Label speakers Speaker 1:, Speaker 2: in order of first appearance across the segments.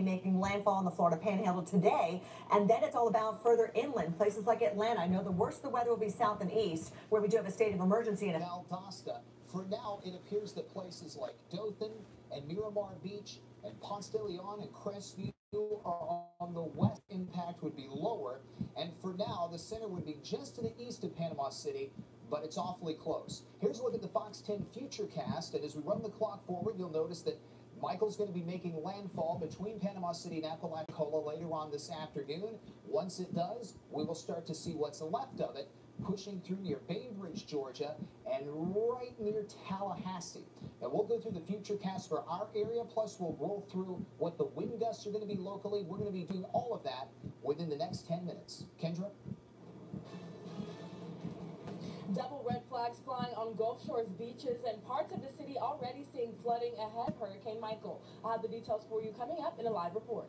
Speaker 1: making landfall in the Florida Panhandle today, and then it's all about further inland, places like Atlanta. I know the worst the weather will be south and east, where we do have a state of emergency. In
Speaker 2: Valdosta. For now, it appears that places like Dothan and Miramar Beach and Ponce de Leon and Crestview are on the west. Impact would be lower, and for now, the center would be just to the east of Panama City, but it's awfully close. Here's a look at the Fox 10 Futurecast, and as we run the clock forward, you'll notice that Michael's going to be making landfall between Panama City and Apalachicola later on this afternoon. Once it does, we will start to see what's left of it, pushing through near Bainbridge, Georgia, and right near Tallahassee. And we'll go through the Futurecast for our area, plus we'll roll through what the wind gusts are going to be locally. We're going to be doing all of that within the next 10 minutes. Kendra?
Speaker 3: Double red flags flying on Gulf Shores beaches and parts of the city already seeing flooding ahead of Hurricane Michael. I'll have the details for you coming up in a live report.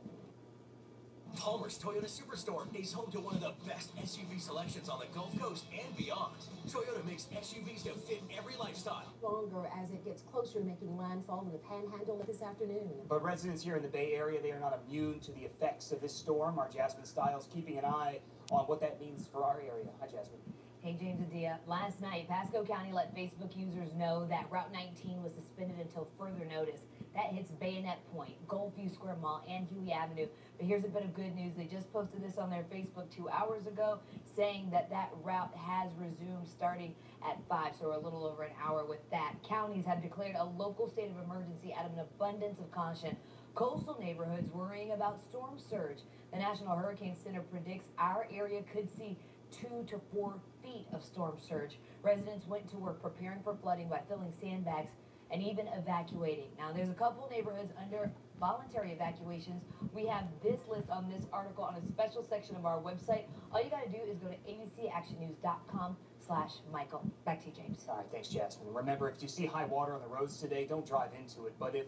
Speaker 4: Palmer's Toyota Superstore is home to one of the best SUV selections on the Gulf Coast and beyond. Toyota makes SUVs to fit every lifestyle.
Speaker 5: Longer as it gets closer to making landfall in the Panhandle this afternoon.
Speaker 6: But residents here in the Bay Area, they are not immune to the effects of this storm. Our Jasmine Stiles keeping an eye on what that means for our area. Hi, Jasmine.
Speaker 7: Hey, James and Dia. Last night, Pasco County let Facebook users know that Route 19 was suspended until further notice. That hits Bayonet Point, Gulfview Square Mall, and Huey Avenue. But here's a bit of good news. They just posted this on their Facebook 2 hours ago, saying that that route has resumed starting at 5, so we're a little over an hour with that. Counties have declared a local state of emergency out of an abundance of caution. Coastal neighborhoods worrying about storm surge. The National Hurricane Center predicts our area could see 2 to 4 feet of storm surge. Residents went to work preparing for flooding by filling sandbags and even evacuating. Now, there's a couple neighborhoods under voluntary evacuations. We have this list on this article on a special section of our website. All you got to do is go to abcactionnews.com/Michael. Back to you, James.
Speaker 6: All right, thanks, Jasmine. Remember, if you see high water on the roads today, don't drive into it. But if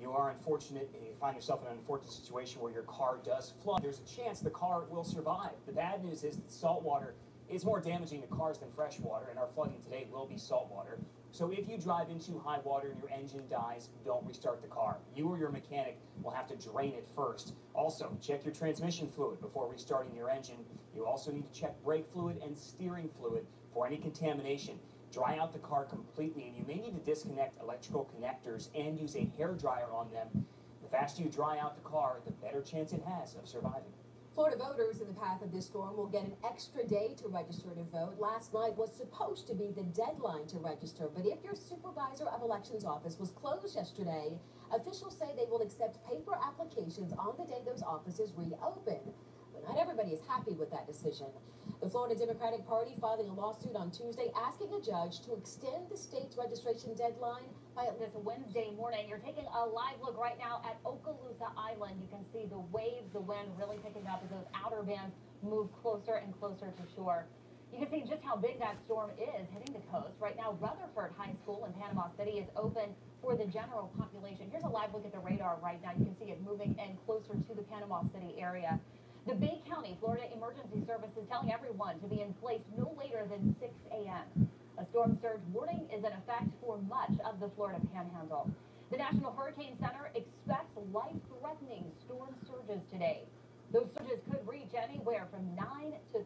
Speaker 6: you are unfortunate and you find yourself in an unfortunate situation where your car does flood, there's a chance the car will survive. The bad news is that salt water is more damaging to cars than fresh water, and our flooding today will be salt water. So if you drive into high water and your engine dies, don't restart the car. You or your mechanic will have to drain it first. Also, check your transmission fluid before restarting your engine. You also need to check brake fluid and steering fluid for any contamination. Dry out the car completely, and you may need to disconnect electrical connectors and use a hair dryer on them. The faster you dry out the car, the better chance it has of surviving.
Speaker 5: Florida voters in the path of this storm will get an extra day to register to vote. Last night was supposed to be the deadline to register, but if your supervisor of elections office was closed yesterday, officials say they will accept paper applications on the day those offices reopen. But not everybody is happy with that decision. The Florida Democratic Party filing a lawsuit on Tuesday asking a judge to extend the state's registration deadline by
Speaker 8: this Wednesday morning. You're taking a live look right now at Okaloosa Island. You can see the waves, the wind really picking up as those outer bands move closer and closer to shore. You can see just how big that storm is hitting the coast. Right now, Rutherford High School in Panama City is open for the general population. Here's a live look at the radar right now. You can see it moving in closer to the Panama City area. The Bay County, Florida Emergency Service is telling everyone to be in place no later than 6 a.m. A storm surge warning is in effect for much of the Florida Panhandle. The National Hurricane Center expects life-threatening storm surges today. Those surges could reach anywhere from 9 to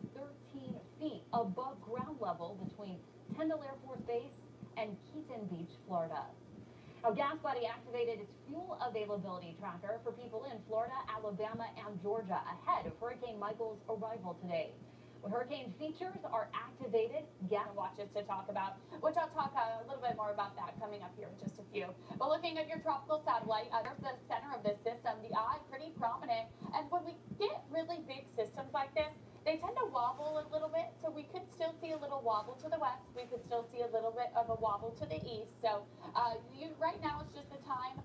Speaker 8: 13 feet above ground level between Tyndall Air Force Base and Keaton Beach, Florida. Now, GasBuddy activated its fuel availability tracker for people in Florida, Alabama, and Georgia ahead of Hurricane Michael's arrival today. When hurricane features are activated, gas watches to talk about, which I'll talk a little bit more about that coming up here in just a few. But looking at your tropical satellite, there's the center of this system, the eye, pretty prominent. And when we get really big systems like this, they tend to wobble a little bit, so we could still see a little wobble to the west. We could still see a little bit of a wobble to the east. So right now is just the time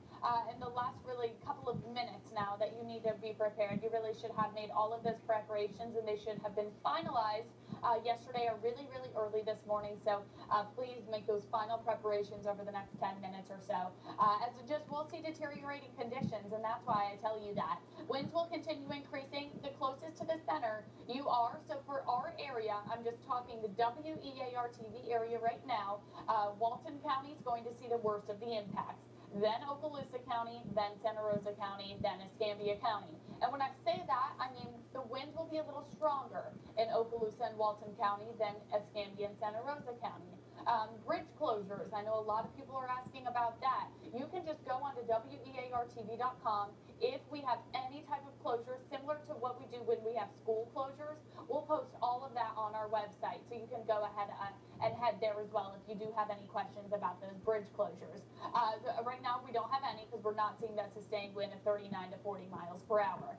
Speaker 8: in the last really couple of minutes now that you need to be prepared. You really should have made all of those preparations, and they should have been finalized yesterday or really, really early this morning. So please make those final preparations over the next 10 minutes or so. As we'll see deteriorating conditions, and that's why I tell you that. Winds will continue increasing. The closest to the center you are. So for our area, I'm just talking the WEAR TV area right now. Walton County is going to see the worst of the impacts.
Speaker 9: then Okaloosa County, then Santa Rosa County, then Escambia County. And when I say that, I mean the winds will be a little stronger in Okaloosa and Walton County than Escambia and Santa Rosa County. Bridge closures, I know a lot of people are asking about that. You can just go onto WBARTV.com. If we have any type of closure similar to what we do when we have school closures, we'll post all of that on our website. So you can go ahead and head there as well if you do have any questions about those bridge closures. Right now we don't have any because we're not seeing that sustained wind of 39 to 40 miles per hour.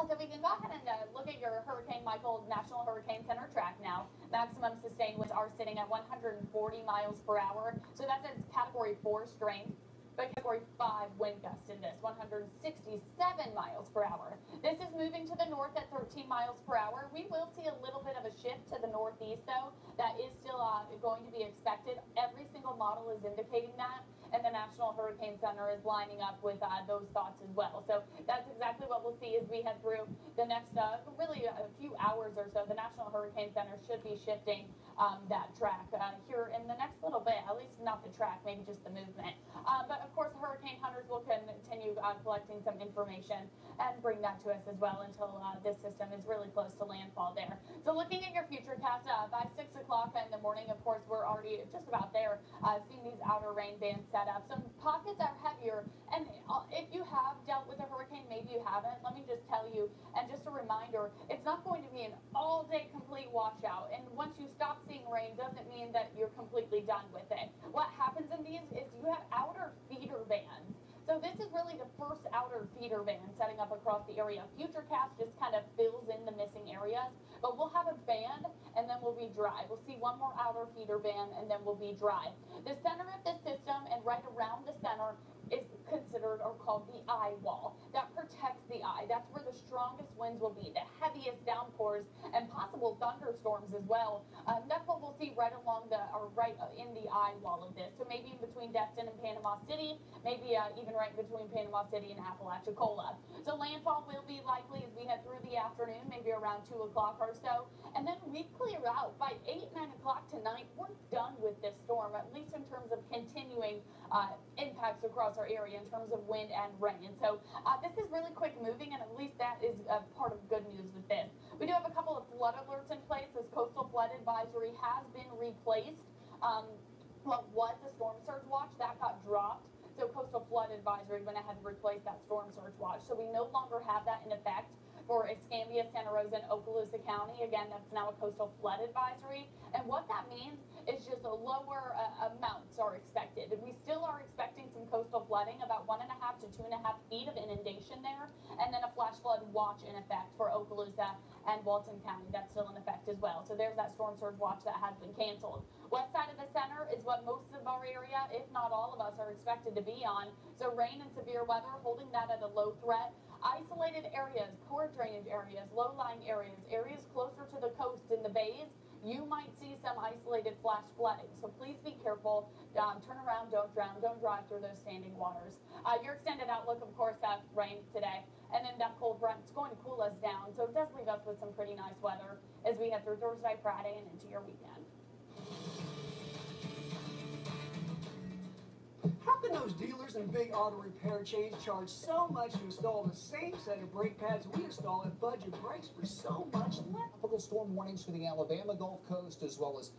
Speaker 9: So we can go ahead and look at your Hurricane Michael National Hurricane Center track now. Maximum sustained winds are sitting at 140 miles per hour. So that's its Category 4 strength. But Category 5 wind gust in this, 167 miles per hour. This is moving to the north at 13 miles per hour. We will see a little bit of a shift to the northeast, though. That is still going to be expected. Every single model is indicating that, and the National Hurricane Center is lining up with those thoughts as well. So that's exactly what we'll see as we head through the next, really a few hours or so. The National Hurricane Center should be shifting that track here in the next little bit, at least not the track, maybe just the movement. But of course, hurricane hunters will continue collecting some information and bring that to us as well until this system is really close to landfall there. So looking at your futurecast by 6 o'clock in the morning, of course, we're already just about there, seeing these outer rain bands set up. Some pockets are heavier, and if you have dealt with a hurricane, maybe you haven't, let me just tell you, and just a reminder, it's not going to be an all-day complete washout, and once you stop seeing rain doesn't mean that you're completely done with it. What happens in these is you have outer feeder bands. So this is really the first outer feeder band setting up across the area. Futurecast just kind of fills in the missing areas, but we'll have a band and then we'll be dry. We'll see one more outer feeder band and then we'll be dry. The center of the system and right around the center is considered or called the eye wall. That protects the eye. That's where the strongest winds will be, the heaviest downpours and possible thunderstorms as well. That's what we'll see right along right in the eye wall of this. So maybe in between Destin and Panama City, maybe even right between Panama City and Apalachicola. So landfall will be likely as we head through the afternoon, maybe around 2 o'clock or so. And then we clear out by 8, 9 o'clock tonight. We're done with this storm, at least in terms of continuing impacts across our area in terms of wind and rain. So this is really quick moving, and at least that is part of good news with this. We do have a couple of flood alerts in place. This coastal flood advisory has been replaced. What was the storm surge watch, that got dropped. So coastal flood advisory went ahead and replaced that storm surge watch. So we no longer have that in effect for Escambia, Santa Rosa, and Okaloosa County. Again, that's now a coastal flood advisory. And what that means is just a lower amounts are expected. We still are expecting some coastal flooding, about 1.5 to 2.5 feet of inundation there, and then a flash flood watch in effect for Okaloosa and Walton County. That's still in effect as well. So there's that storm surge watch that has been canceled. West side of the center is what most of our area, if not all of us, are expected to be on. So rain and severe weather, holding that at a low threat. Isolated areas, poor drainage areas, low-lying areas, areas closer to the coast in the bays, you might see some isolated flash flooding. So please be careful. Turn around, don't drown, don't drive through those standing waters. Your extended outlook, of course, rain today. And then that cold front, it's going to cool us down. So it does leave us with some pretty nice weather as we head through Thursday, Friday, and into your weekend.
Speaker 10: How can those dealers and big auto repair chains charge so much to install the same set of brake pads we install at Budget Brakes for so much less?
Speaker 2: Tropical storm warnings for the Alabama Gulf Coast, as well as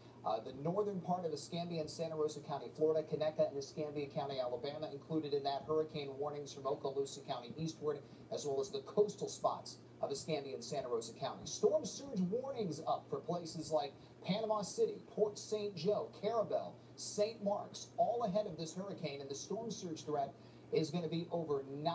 Speaker 2: the northern part of Escambia and Santa Rosa County, Florida, Connecticut, and Escambia County, Alabama, included in that. Hurricane warnings from Okaloosa County eastward, as well as the coastal spots of Escambia and Santa Rosa County. Storm surge warnings up for places like Panama City, Port St. Joe, Carabel, St. Mark's, all ahead of this hurricane, and the storm surge threat is going to be over 9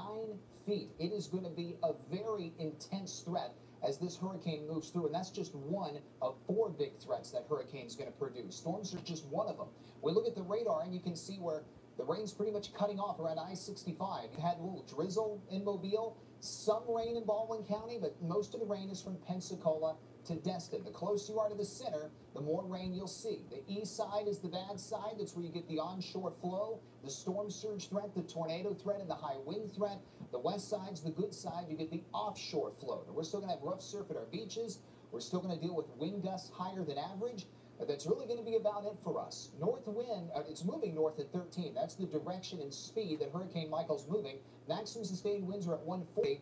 Speaker 2: feet. It is going to be a very intense threat as this hurricane moves through, and that's just one of 4 big threats that hurricane's going to produce. Storms are just one of them. We look at the radar, and you can see where the rain's pretty much cutting off around I-65. You had a little drizzle in Mobile, some rain in Baldwin County, but most of the rain is from Pensacola to Destin. The closer you are to the center, the more rain you'll see. The east side is the bad side. That's where you get the onshore flow, the storm surge threat, the tornado threat, and the high wind threat. The west side's the good side. You get the offshore flow. Now, we're still going to have rough surf at our beaches. We're still going to deal with wind gusts higher than average. That's really going to be about it for us. North wind, it's moving north at 13. That's the direction and speed that Hurricane Michael's moving. Maximum sustained winds are at 140.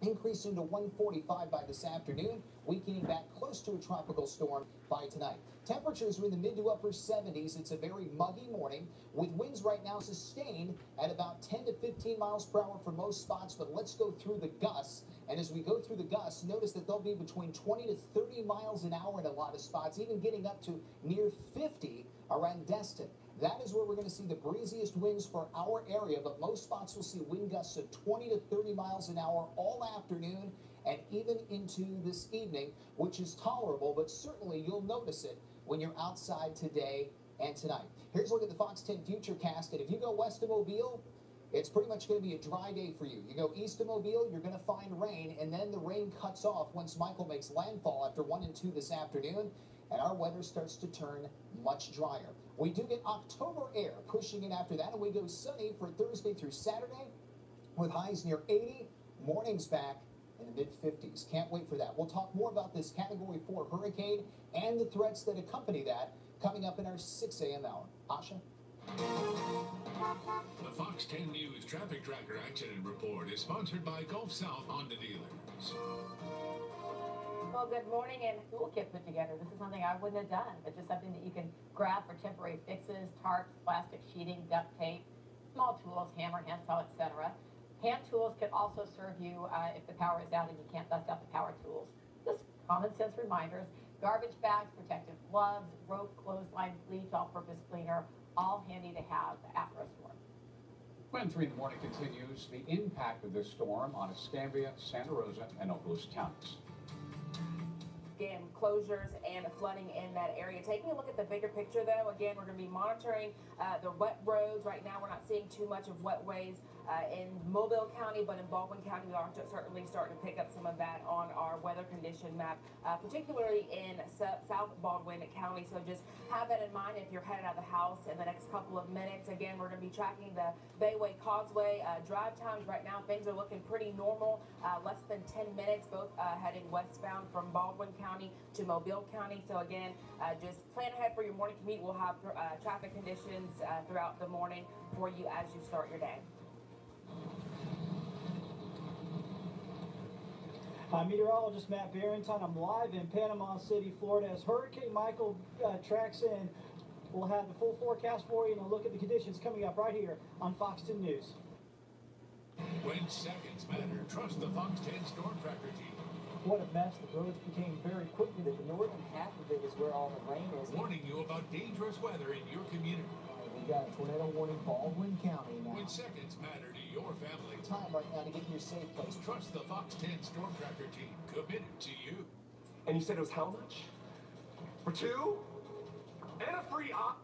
Speaker 2: Increasing to 145 by this afternoon, weakening back close to a tropical storm by tonight. Temperatures are in the mid to upper 70s. It's a very muggy morning with winds right now sustained at about 10 to 15 miles per hour for most spots. But let's go through the gusts. And as we go through the gusts, notice that they'll be between 20 to 30 miles an hour in a lot of spots, even getting up to near 50 around Destin. That is where we're going to see the breeziest winds for our area, but most spots will see wind gusts of 20 to 30 miles an hour all afternoon and even into this evening, which is tolerable, but certainly you'll notice it when you're outside today and tonight. Here's a look at the Fox 10 Futurecast, and if you go west of Mobile, it's pretty much going to be a dry day for you. You go east of Mobile, you're going to find rain, and then the rain cuts off once Michael makes landfall after 1 and 2 this afternoon, and our weather starts to turn much drier. We do get October air pushing in after that, and we go sunny for Thursday through Saturday with highs near 80, mornings back in the mid-50s. Can't wait for that. We'll talk more about this Category 4 hurricane and the threats that accompany that coming up in our 6 a.m. hour. Asha?
Speaker 11: The Fox 10 News Traffic Tracker Accident Report is sponsored by Gulf South Honda Dealers.
Speaker 12: Well, good morning, and toolkit put together. This is something I wouldn't have done, but just something that you can grab for temporary fixes, tarps, plastic sheeting, duct tape, small tools, hammer, handsaw, etc. Hand tools can also serve you if the power is out and you can't bust out the power tools. Just common sense reminders. Garbage bags, protective gloves, rope, clothesline, bleach, all-purpose cleaner, all handy to have after a storm.
Speaker 13: When 3 in the morning continues, the impact of this storm on Escambia, Santa Rosa, and Okaloosa counties.
Speaker 3: Again, closures and flooding in that area. Taking a look at the bigger picture, though, again, we're going to be monitoring the wet roads. Right now, we're not seeing too much of wet ways in Mobile County, but in Baldwin County, we are certainly starting to pick up some of that on our weather condition map, particularly in South Baldwin County. So just have that in mind if you're headed out of the house in the next couple of minutes. Again, we're going to be tracking the Bayway Causeway drive times. Right now, things are looking pretty normal, less than 10 minutes, both heading westbound from Baldwin County to Mobile County. So again, just plan ahead for your morning commute. We'll have traffic conditions throughout the morning for you as you start your day.
Speaker 14: I'm meteorologist Matt Barrington. I'm live in Panama City, Florida. As Hurricane Michael tracks in, we'll have the full forecast for you and a look at the conditions coming up right here on Fox 10 News.
Speaker 11: When seconds matter, trust the Fox 10 Storm Tracker team.
Speaker 15: What a mess. The roads became very quickly that the northern half of it is where all the rain is.
Speaker 11: Warning you about dangerous weather in your community.
Speaker 15: We got a tornado warning, Baldwin County now.
Speaker 11: When seconds matter to your family.
Speaker 2: Time right now to get in your safe place.
Speaker 11: Trust the Fox 10 Storm Tracker team, committed to you.
Speaker 16: And you said it was how much? For 2? And a free op.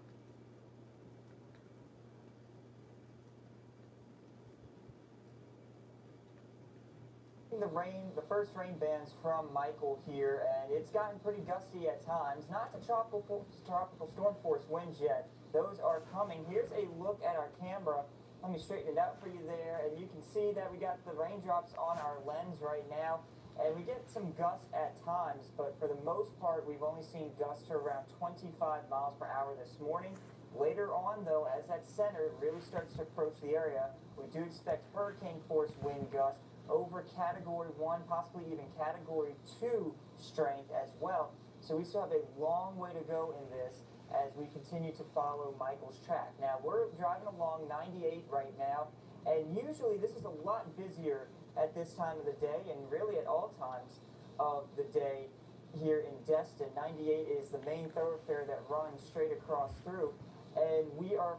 Speaker 17: The first rain bands from Michael here, and it's gotten pretty gusty at times. Not the tropical storm force winds yet. Those are coming. Here's a look at our camera. Let me straighten it out for you there, and you can see that we got the raindrops on our lens right now, and we get some gusts at times, but for the most part, we've only seen gusts to around 25 miles per hour this morning. Later on, though, as that center really starts to approach the area, we do expect hurricane force wind gusts over Category 1, possibly even Category 2 strength as well. So we still have a long way to go in this as we continue to follow Michael's track. Now, we're driving along 98 right now, and usually this is a lot busier at this time of the day, and really at all times of the day here in Destin. 98 is the main thoroughfare that runs straight across through, and we are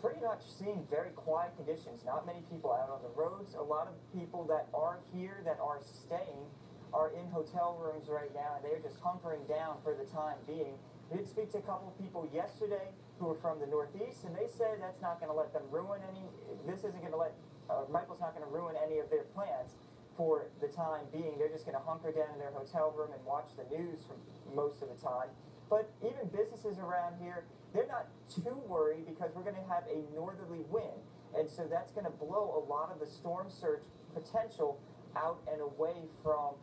Speaker 17: pretty much seeing very quiet conditions. Not many people out on the roads. A lot of people that are here, that are staying, are in hotel rooms right now, and they're just hunkering down for the time being. We did speak to a couple of people yesterday who were from the Northeast, and they said that's not going to let them ruin any, this isn't going to let, Michael's not going to ruin any of their plans for the time being. They're just going to hunker down in their hotel room and watch the news for most of the time. But even businesses around here, they're not too worried because we're going to have a northerly wind. And so that's going to blow a lot of the storm surge potential out and away from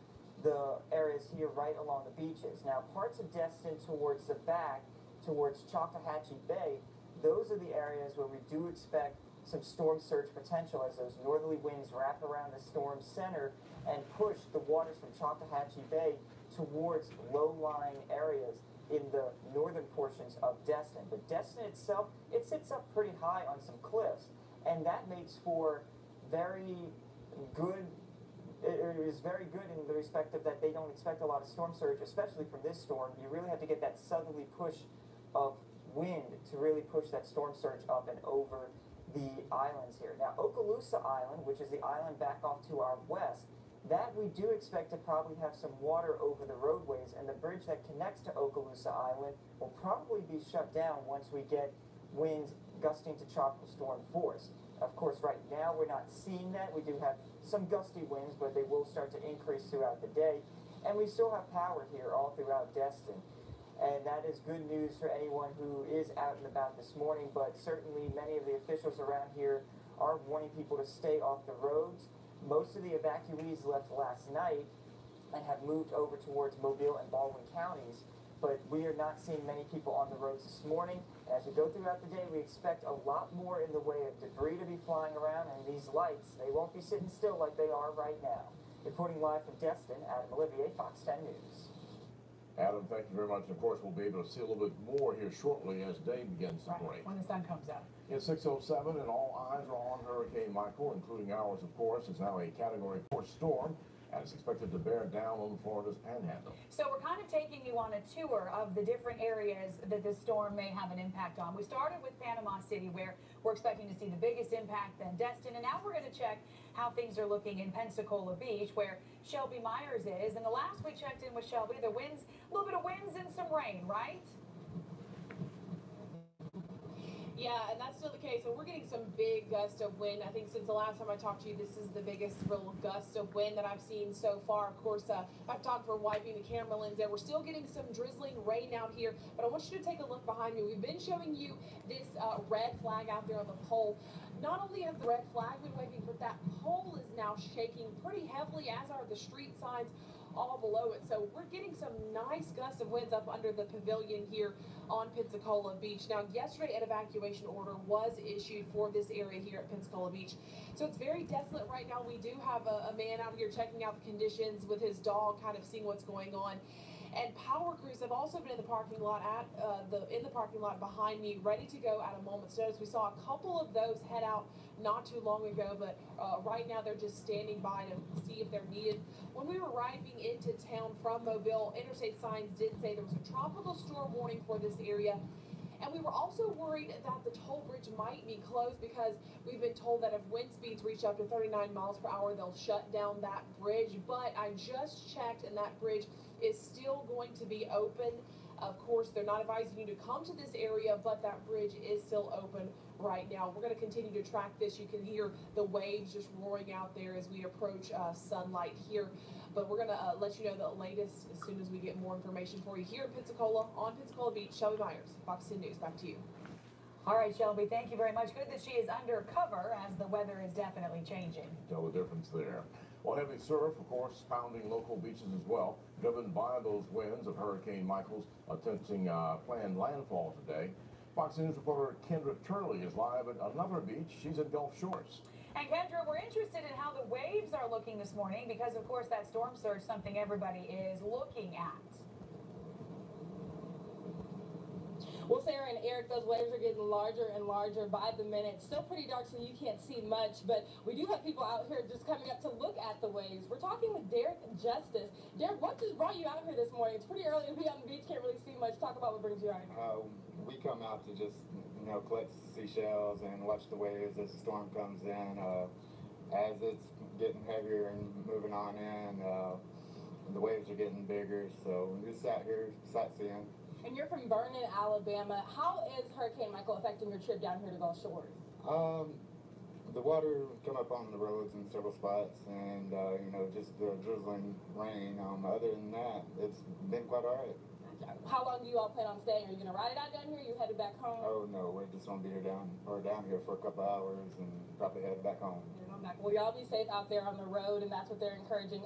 Speaker 17: the areas here right along the beaches. Now, parts of Destin towards the back, towards Choctawhatchee Bay, those are the areas where we do expect some storm surge potential as those northerly winds wrap around the storm center and push the waters from Choctawhatchee Bay towards low-lying areas in the northern portions of Destin. But Destin itself, it sits up pretty high on some cliffs, and that makes for very good, it is very good in the respect of that they don't expect a lot of storm surge, especially from this storm. You really have to get that southerly push of wind to really push that storm surge up and over the islands here. Now, Okaloosa Island, which is the island back off to our west, that we do expect to probably have some water over the roadways, and the bridge that connects to Okaloosa Island will probably be shut down once we get winds gusting to tropical storm force. Of course, right now we're not seeing that. We do have some gusty winds, but they will start to increase throughout the day. And we still have power here all throughout Destin. And that is good news for anyone who is out and about this morning, but certainly many of the officials around here are warning people to stay off the roads. Most of the evacuees left last night and have moved over towards Mobile and Baldwin counties, but we are not seeing many people on the roads this morning. As we go throughout the day, we expect a lot more in the way of debris to be flying around, and these lights, they won't be sitting still like they are right now. Reporting live from Destin, Adam Olivier, Fox 10 News.
Speaker 18: Adam, thank you very much. Of course, we'll be able to see a little bit more here shortly as day begins to break.
Speaker 3: When the sun comes up.
Speaker 18: It's 6:07 and all eyes are on Hurricane Michael, including ours, of course. It's now a Category 4 storm and it's expected to bear down on Florida's panhandle.
Speaker 3: So we're kind of taking you on a tour of the different areas that this storm may have an impact on. We started with Panama City, where we're expecting to see the biggest impact, then Destin, and now we're going to check how things are looking in Pensacola Beach, where Shelby Myers is. And the last we checked in with Shelby, the winds, a little bit of winds and some rain, right?
Speaker 19: Yeah, and that's still the case. So we're getting some big gusts of wind. I think since the last time I talked to you, this is the biggest real gust of wind that I've seen so far. Of course, I've talked for wiping the camera lens there. We're still getting some drizzling rain out here, but I want you to take a look behind me. We've been showing you this red flag out there on the pole. Not only has the red flag been waving, but that pole is now shaking pretty heavily, as are the street signs all below it. So we're getting some nice gusts of winds up under the pavilion here on Pensacola Beach. Now, yesterday an evacuation order was issued for this area here at Pensacola Beach. So it's very desolate right now. We do have a man out here checking out the conditions with his dog, kind of seeing what's going on. And power crews have also been in the parking lot behind me, ready to go at a moment's notice. We saw a couple of those head out not too long ago, but right now they're just standing by to see if they're needed. When we were arriving into town from Mobile, interstate signs did say there was a tropical storm warning for this area. And we were also worried that the toll bridge might be closed, because we've been told that if wind speeds reach up to 39 miles per hour, they'll shut down that bridge. But I just checked, and that bridge is still going to be open. Of course, they're not advising you to come to this area, but that bridge is still open right now. We're going to continue to track this. You can hear the waves just roaring out there as we approach sunlight here. But we're going to let you know the latest as soon as we get more information for you here in Pensacola, on Pensacola Beach. Shelby Myers, Fox 10 News, back to you.
Speaker 3: All right, Shelby, thank you very much. Good that she is undercover, as the weather is definitely changing.
Speaker 18: Tell the difference there. Well, heavy surf, of course, pounding local beaches as well, driven by those winds of Hurricane Michael's attempting planned landfall today. Fox News reporter Kendra Turley is live at another beach. She's at Gulf Shores.
Speaker 3: And Kendra, we're interested in how the waves are looking this morning, because, of course, that storm surge is something everybody is looking at.
Speaker 20: Well, Sarah and Eric, those waves are getting larger and larger by the minute. Still pretty dark, so you can't see much, but we do have people out here just coming up to look at the waves. We're talking with Derek Justice. Derek, what just brought you out here this morning? It's pretty early to be on the beach, can't really see much. Talk about what brings you out here.
Speaker 21: We come out to just, collect seashells and watch the waves as the storm comes in. As it's getting heavier and moving on in, the waves are getting bigger, so we just sat here sightseeing.
Speaker 20: And you're from Vernon, Alabama. How is Hurricane Michael affecting your trip down here to Gulf Shores?
Speaker 21: The water come up on the roads in several spots, and just the drizzling rain. Other than that, it's been quite all right.
Speaker 20: How long do you all plan on staying? Are you going to ride it out down here? Are you headed back home?
Speaker 21: Oh no, we're just going to be down here for a couple hours and probably head back home.
Speaker 20: Well, y'all be safe out there on the road, and that's what they're encouraging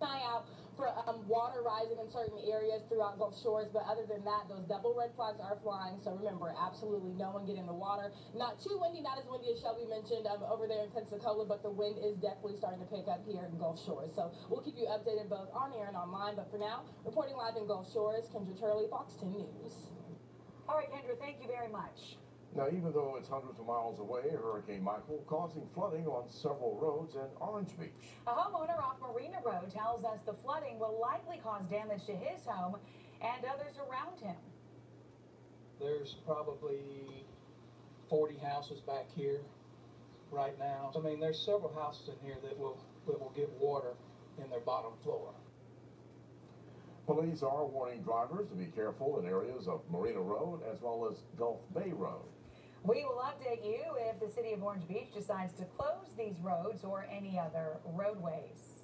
Speaker 20: eye out for water rising in certain areas throughout Gulf Shores, but other than that, those double red flags are flying. So remember, absolutely no one get in the water. Not too windy, not as windy as Shelby mentioned over there in Pensacola, but the wind is definitely starting to pick up here in Gulf Shores. So we'll keep you updated both on air and online. But for now, reporting live in Gulf Shores, Kendra Turley, Fox 10 News.
Speaker 1: All right, Kendra, thank you very much.
Speaker 18: Now, even though it's hundreds of miles away, Hurricane Michael causing flooding on several roads in Orange Beach.
Speaker 1: A homeowner off Marina Road tells us the flooding will likely cause damage to his home and others around him.
Speaker 22: There's probably 40 houses back here right now. I mean, there's several houses in here that will get water in their bottom floor.
Speaker 18: Police are warning drivers to be careful in areas of Marina Road as well as Gulf Bay Road.
Speaker 1: We will update you if the city of Orange Beach decides to close these roads or any other roadways.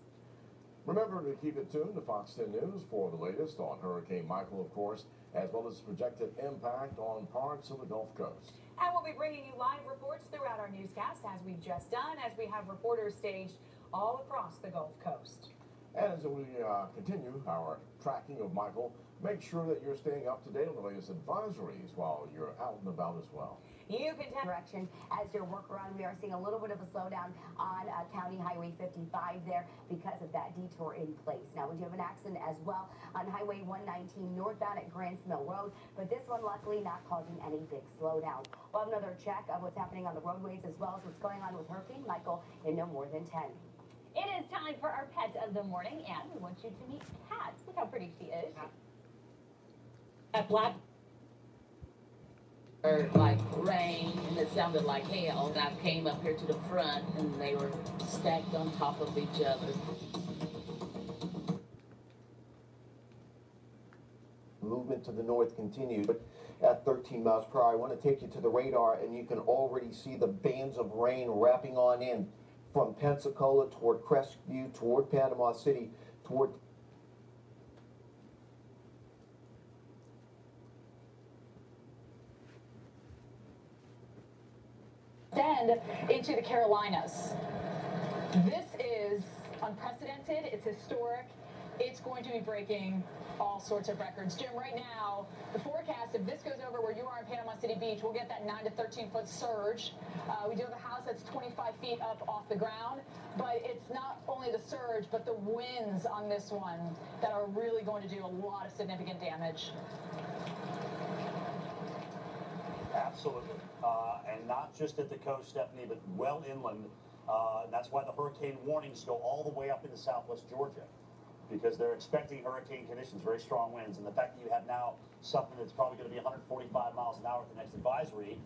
Speaker 18: Remember to keep it tuned to Fox 10 News for the latest on Hurricane Michael, of course, as well as projected impact on parts of the Gulf Coast.
Speaker 1: And we'll be bringing you live reports throughout our newscast, as we've just done, as we have reporters staged all across the Gulf Coast.
Speaker 18: As we continue our tracking of Michael, make sure that you're staying up to date on the latest advisories while you're out and about as well.
Speaker 1: You can tell
Speaker 23: direction as your work around. We are seeing a little bit of a slowdown on County Highway 55 there because of that detour in place. Now, we do have an accident as well on Highway 119 northbound at Grants Mill Road, but this one luckily not causing any big slowdowns. We'll have another check of what's happening on the roadways as well as what's going on with Hurricane Michael in no more than 10.
Speaker 8: It is time for our pet of the morning, and we want you to meet Kat. Look how pretty she is.
Speaker 24: At black. Heard like rain and it sounded like hail, and I came up here to the front and they were stacked on top of each other.
Speaker 25: Movement to the north continued, but at 13 miles per hour. I want to take you to the radar, and you can already see the bands of rain wrapping on in from Pensacola toward Crestview, toward Panama City, toward
Speaker 26: extend into the Carolinas. This is unprecedented, it's historic, it's going to be breaking all sorts of records. Jim, right now, the forecast, if this goes over where you are in Panama City Beach, we'll get that 9 to 13 foot surge. We do have a house that's 25 feet up off the ground, but it's not only the surge, but the winds on this one that are really going to do a lot of significant damage.
Speaker 27: Absolutely. And not just at the coast, Stephanie, but well inland. That's why the hurricane warnings go all the way up into southwest Georgia, because they're expecting hurricane conditions, very strong winds. And the fact that you have now something that's probably going to be 145 miles an hour at the next advisory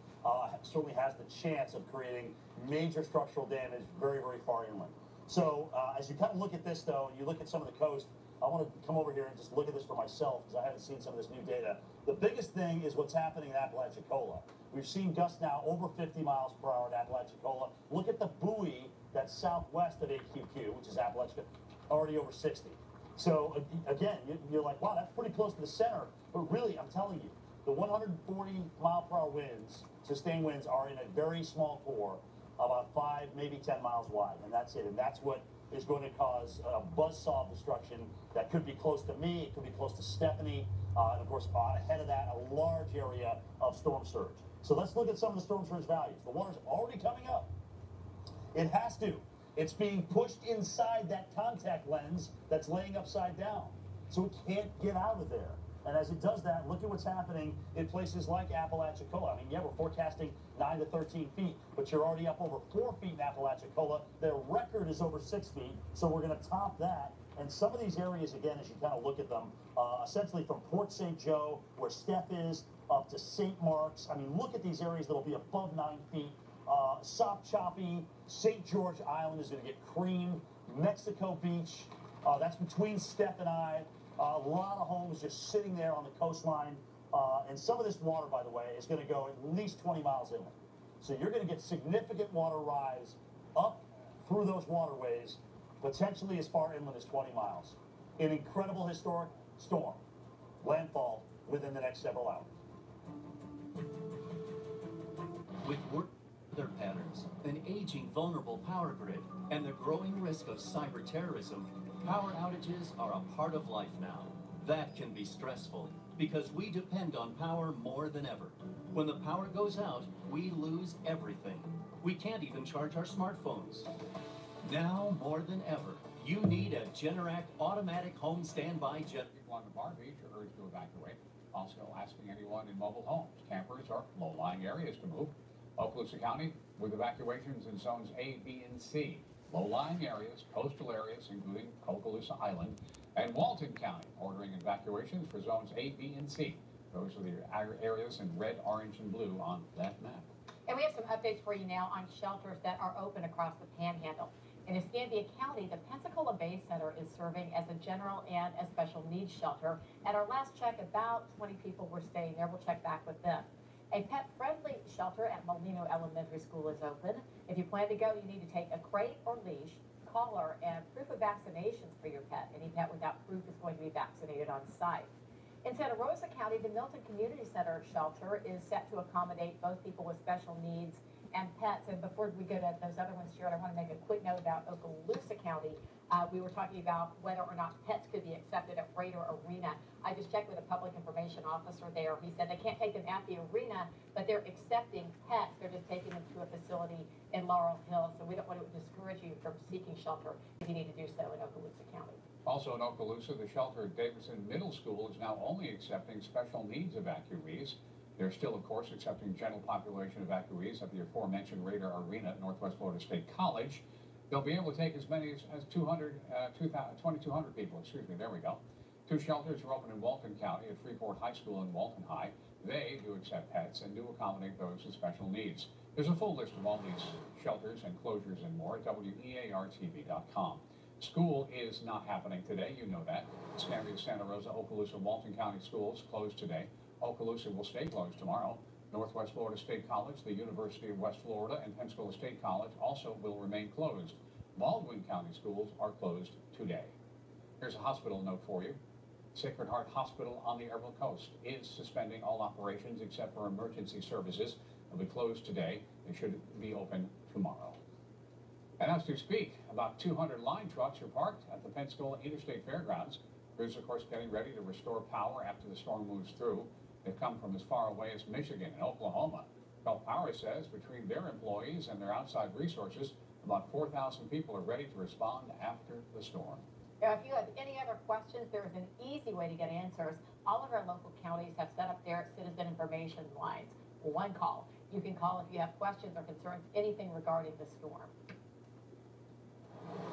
Speaker 27: certainly has the chance of creating major structural damage very, very far inland. So as you kind of look at this, though, and you look at some of the coast, I want to come over here and just look at this for myself because I haven't seen some of this new data. The biggest thing is what's happening in Apalachicola. We've seen gusts now over 50 miles per hour at Apalachicola. Look at the buoy that's southwest of AQQ, which is Apalachicola, already over 60. So again, you're like, wow, that's pretty close to the center. But really, I'm telling you, the 140 mile per hour winds, sustained winds, are in a very small core, about 5, maybe 10 miles wide, and that's it. And that's what is going to cause a buzzsaw destruction that could be close to me, it could be close to Stephanie, and of course, ahead of that, a large area of storm surge. So let's look at some of the storm surge values. The water's already coming up. It has to. It's being pushed inside that contact lens that's laying upside down. So it can't get out of there. And as it does that, look at what's happening in places like Apalachicola. I mean, yeah, we're forecasting 9 to 13 feet, but you're already up over 4 feet in Apalachicola. Their record is over 6 feet, so we're going to top that. And some of these areas, again, as you kind of look at them, essentially from Port St. Joe, where Steph is, up to St. Mark's. I mean, look at these areas that will be above 9 feet. Sop-Choppy, St. George Island is going to get creamed. Mexico Beach, that's between Steph and I. A lot of homes just sitting there on the coastline. And some of this water, by the way, is going to go at least 20 miles inland. So you're going to get significant water rise up through those waterways, potentially as far inland as 20 miles. An incredible historic storm. Landfall within the next several hours.
Speaker 11: With work
Speaker 4: weather patterns, an aging vulnerable power grid, and the growing risk of cyber terrorism, power outages are a part of life now. That can be stressful because we depend on power more than ever. When the power goes out, we lose everything. We can't even charge our smartphones. Now more than ever, you need a Generac automatic home standby generator.
Speaker 13: People on the Bar Beach are urged to evacuate. Also asking anyone in mobile homes, campers, or low-lying areas to move. Okaloosa County with evacuations in zones A, B, and C. Low-lying areas, coastal areas, including Okaloosa Island, and Walton County ordering evacuations for zones A, B, and C. Those are the areas in red, orange, and blue on that map.
Speaker 8: And we have some updates for you now on shelters that are open across the Panhandle. In Escambia County, the Pensacola Bay Center is serving as a general and a special needs shelter. At our last check, about 20 people were staying there. We'll check back with them. A pet-friendly shelter at Molino Elementary School is open. If you plan to go, you need to take a crate or leash, collar, and proof of vaccinations for your pet. Any pet without proof is going to be vaccinated on site. In Santa Rosa County, the Milton Community Center shelter is set to accommodate both people with special needs and pets. And before we go to those other ones, Jared, I want to make a quick note about Okaloosa County. We were talking about whether or not pets could be accepted at Raider Arena. I just checked with a public information officer there. He said they can't take them at the arena, but they're accepting pets. They're just taking them to a facility in Laurel Hill. So we don't want to discourage you from seeking shelter if you need to do so in Okaloosa County.
Speaker 13: Also in Okaloosa, the shelter at Davidson Middle School is now only accepting special needs evacuees. They're still, of course, accepting general population evacuees at the aforementioned Raider Arena at Northwest Florida State College. They'll be able to take as many as 2,200 people. Excuse me, there we go. Two shelters are open in Walton County at Freeport High School and Walton High. They do accept pets and do accommodate those with special needs. There's a full list of all these shelters and closures and more at WEARTV.com. School is not happening today, you know that. Escambia, Santa Rosa, Okaloosa, Walton County schools closed today. Okaloosa will stay closed tomorrow. Northwest Florida State College, the University of West Florida, and Pensacola State College also will remain closed. Baldwin County schools are closed today. Here's a hospital note for you. Sacred Heart Hospital on the Everett Coast is suspending all operations except for emergency services. They'll be closed today. They should be open tomorrow. And as we speak, about 200 line trucks are parked at the Pensacola Interstate Fairgrounds. Crews, of course, getting ready to restore power after the storm moves through. They've come from as far away as Michigan and Oklahoma. Gulf Power says between their employees and their outside resources, about 4,000 people are ready to respond after the storm.
Speaker 8: Now, if you have any other questions, there is an easy way to get answers. All of our local counties have set up their citizen information lines. One call. You can call if you have questions or concerns, anything regarding the storm.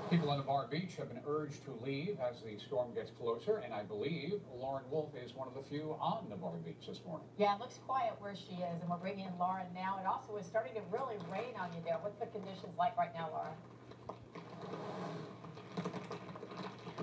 Speaker 13: People on the Bar Beach have been urged to leave as the storm gets closer, and I believe Lauren Wolf is one of the few on the Bar Beach this morning.
Speaker 8: Yeah, it looks quiet where she is, and we're bringing in Lauren now. It also is starting to really rain on you there. What's the conditions like right now, Lauren?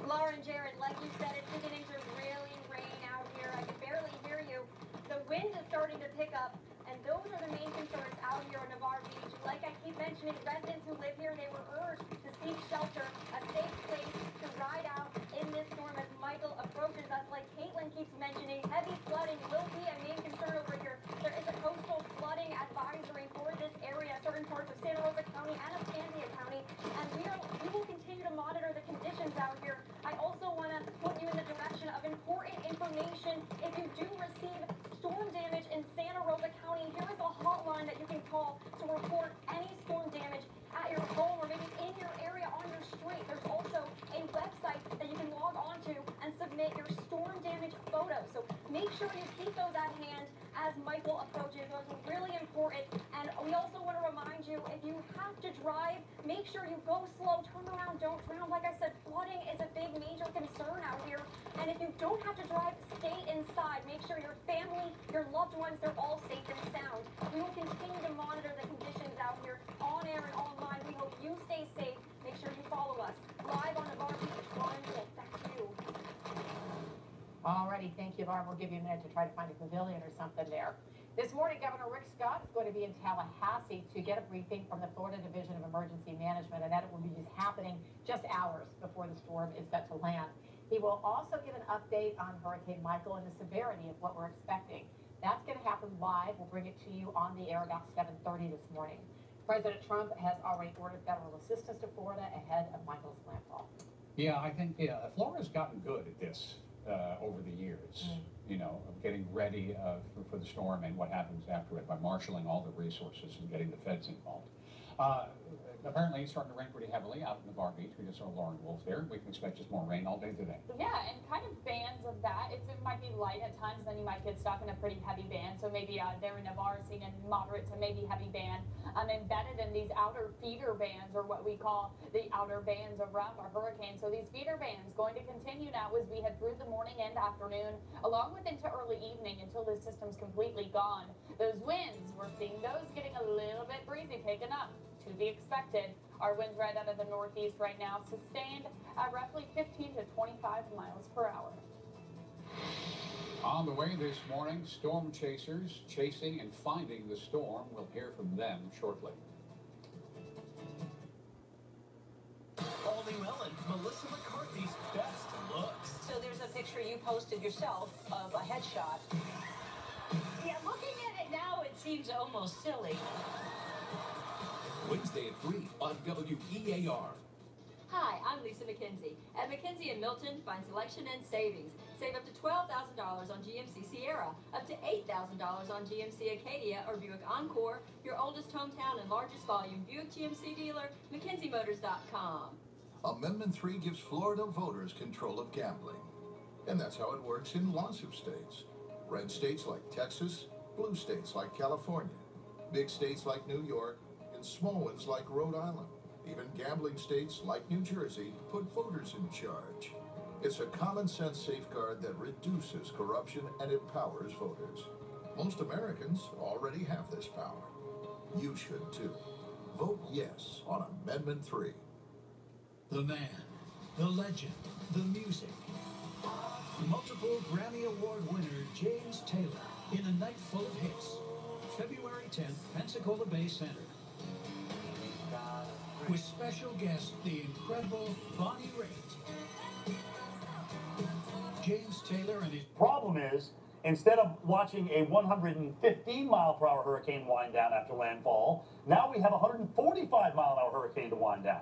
Speaker 5: Lauren, Jared, like you said, it's beginning to really rain out here. I can barely hear you. The wind is starting to pick up, and those are the main concerns out here on Navarre Beach. Like I keep mentioning, residents who live here, they were urged to seek shelter, a safe place to ride out in this storm as Michael approaches us. Like Caitlin keeps mentioning, heavy flooding will be a main concern over here. There is a coastal flooding advisory for this area, certain parts of Santa Rosa County and Escambia County, and we will continue to monitor the conditions out here. I also want to put you in the direction of important information. If you do receive storm damage in Santa Rosa County, here is a hotline that you can call to report any storm damage at your home or maybe in your area on your street. There's also a website that you can log on to and submit your storm damage photos. So make sure you keep those at hand as Michael approaches. Those are really important. And we also want to remind you, if you have to drive, make sure you go slow, turn around, don't drown. Like I said, flooding is a big major concern out here. And if you don't have to drive, stay inside. Make sure your family, your loved ones, they're all safe and sound. We will continue to monitor the conditions out here on air and online. We hope you stay safe. Make sure you follow us. Live on Navarre Beach, Lauren Wolf, back to you.
Speaker 8: Alrighty, thank you, Lauren. We'll give you a minute to try to find a pavilion or something there. This morning, Governor Rick Scott is going to be in Tallahassee to get a briefing from the Florida Division of Emergency Management, and that it will be happening just hours before the storm is set to land. He will also give an update on Hurricane Michael and the severity of what we're expecting. That's going to happen live. We'll bring it to you on the air about 7:30 this morning. President Trump has already ordered federal assistance to Florida ahead of Michael's landfall.
Speaker 13: Yeah, I think Florida's gotten good at this over the years, you know, of getting ready for the storm and what happens after it by marshaling all the resources and getting the feds involved. Apparently, it's starting to rain pretty heavily out in Navarre Beach. We just saw Lauren Wolf there. We can expect just more rain all day today.
Speaker 6: Yeah, and kind of bands of that. It might be light at times, then you might get stuck in a pretty heavy band. So maybe there in Navarre, seeing a moderate to maybe heavy band. Embedded in these outer feeder bands, or what we call the outer bands around our hurricane. So these feeder bands going to continue now as we head through the morning and afternoon, along with into early evening until the system's completely gone. Those winds, we're seeing those getting a little bit breezy, picking up. To be expected. Our winds right out of the northeast right now, sustained at roughly 15 to 25 miles per hour.
Speaker 13: On the way this morning, storm chasers chasing and finding the storm. We'll hear from them shortly.
Speaker 4: All New Ellen, Melissa McCarthy's best looks.
Speaker 7: So there's a picture you posted yourself of a headshot. Yeah, looking at it now, it seems almost silly.
Speaker 11: Wednesday at 3 on WEAR.
Speaker 9: Hi, I'm Lisa McKenzie. At McKenzie & Milton, find selection and savings. Save up to $12,000 on GMC Sierra, up to $8,000 on GMC Acadia or Buick Encore, your oldest hometown and largest volume Buick GMC dealer, McKenzieMotors.com.
Speaker 10: Amendment 3 gives Florida voters control of gambling. And that's how it works in lots of states. Red states like Texas, blue states like California, big states like New York, and small ones like Rhode Island. Even gambling states like New Jersey put voters in charge. It's a common sense safeguard that reduces corruption and empowers voters. Most Americans already have this power. You should too. Vote yes on Amendment 3.
Speaker 12: The man, the legend, the music. Multiple Grammy Award winner James Taylor in a night full of hits. February 10th, Pensacola Bay Center. With special guest, the incredible Bonnie Raitt. James Taylor and his...
Speaker 27: Problem is, instead of watching a 115-mile-per-hour hurricane wind down after landfall, now we have a 145-mile-an-hour hurricane to wind down.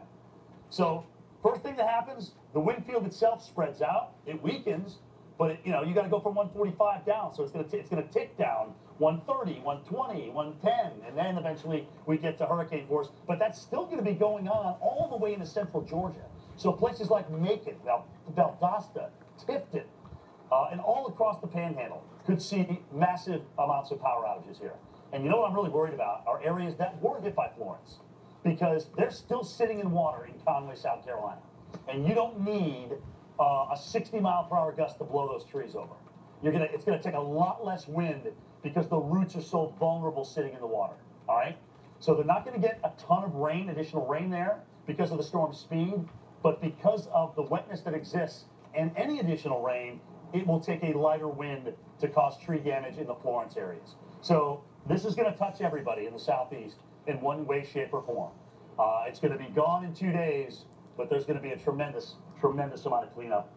Speaker 27: So, first thing that happens, the wind field itself spreads out, it weakens, but you got to go from 145 down, so it's going to tick down 130, 120, 110, and then eventually we get to hurricane force. But that's still going to be going on all the way into central Georgia. So places like Macon, Valdosta, Tifton, and all across the Panhandle could see massive amounts of power outages here. And you know what I'm really worried about are areas that were hit by Florence, because they're still sitting in water in Conway, South Carolina. And you don't need a 60-mile-per-hour gust to blow those trees over. It's going to take a lot less wind because the roots are so vulnerable sitting in the water, all right? So they're not going to get a ton of rain, additional rain there, because of the storm's speed, but because of the wetness that exists and any additional rain, it will take a lighter wind to cause tree damage in the Florence areas. So this is going to touch everybody in the southeast in one way, shape, or form. It's going to be gone in 2 days, but there's going to be a tremendous amount of cleanup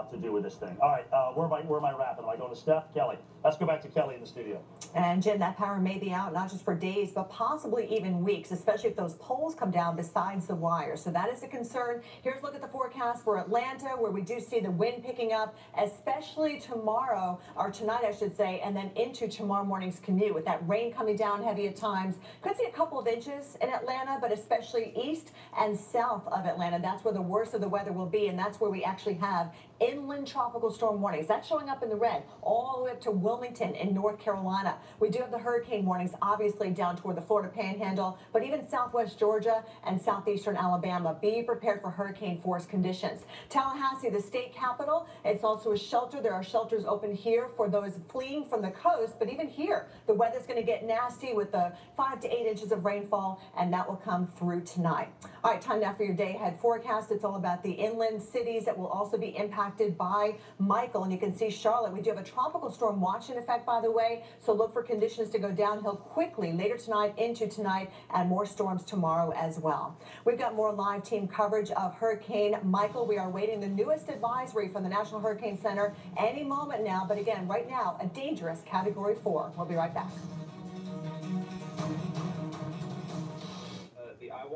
Speaker 27: to do with this thing. All right, where am I wrapping? Am I going to Steph? Kelly. Let's go back to Kelly in the studio.
Speaker 14: And Jim, that power may be out not just for days, but possibly even weeks, especially if those poles come down besides the wire. So that is a concern. Here's a look at the forecast for Atlanta, where we do see the wind picking up, especially tomorrow, or tonight, I should say, and then into tomorrow morning's commute with that rain coming down heavy at times. Could see a couple of inches in Atlanta, but especially east and south of Atlanta. That's where the worst of the weather will be, and that's where we actually have inland tropical storm warnings. That's showing up in the red all the way up to Wilmington in North Carolina. We do have the hurricane warnings, obviously, down toward the Florida Panhandle, but even southwest Georgia and southeastern Alabama. Be prepared for hurricane force conditions. Tallahassee, the state capital, it's also a shelter. There are shelters open here for those fleeing from the coast, but even here, the weather's going to get nasty with the 5 to 8 inches of rainfall, and that will come through tonight. All right, time now for your day ahead forecast. It's all about the inland cities that will also be impacted by Michael. And you can see Charlotte, we do have a tropical storm watch in effect, by the way, so look for conditions to go downhill quickly later tonight, into tonight, and more storms tomorrow as well. We've got more live team coverage of Hurricane Michael. We are waiting the newest advisory from the National Hurricane Center any moment now, but again, right now, a dangerous Category 4. We'll be right back.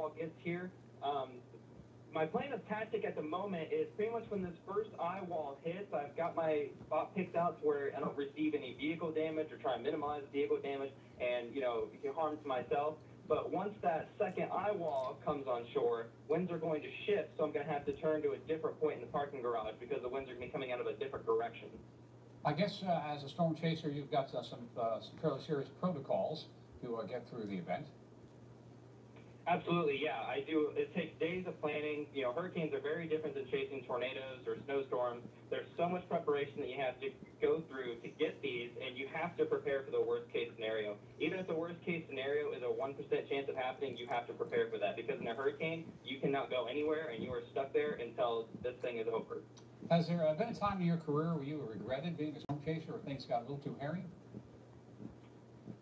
Speaker 2: wall gets here. My plan of tactic at the moment is pretty much when this first eye wall hits, I've got my spot picked out to where I don't receive any vehicle damage or try and minimize vehicle damage and, harm to myself. But once that second eye wall comes on shore, winds are going to shift, so I'm going to have to turn to a different point in the parking garage because the winds are going to be coming out of a different direction.
Speaker 13: I guess as a storm chaser, you've got some fairly serious protocols to get through the event.
Speaker 2: Absolutely, yeah, I do. It takes days of planning. Hurricanes are very different than chasing tornadoes or snowstorms. There's so much preparation that you have to go through to get these, and you have to prepare for the worst case scenario. Even if the worst case scenario is a 1% chance of happening, you have to prepare for that, because in a hurricane, you cannot go anywhere, and you are stuck there until this thing is over.
Speaker 13: Has there been a time in your career where you regretted being a storm chaser or things got a little too hairy?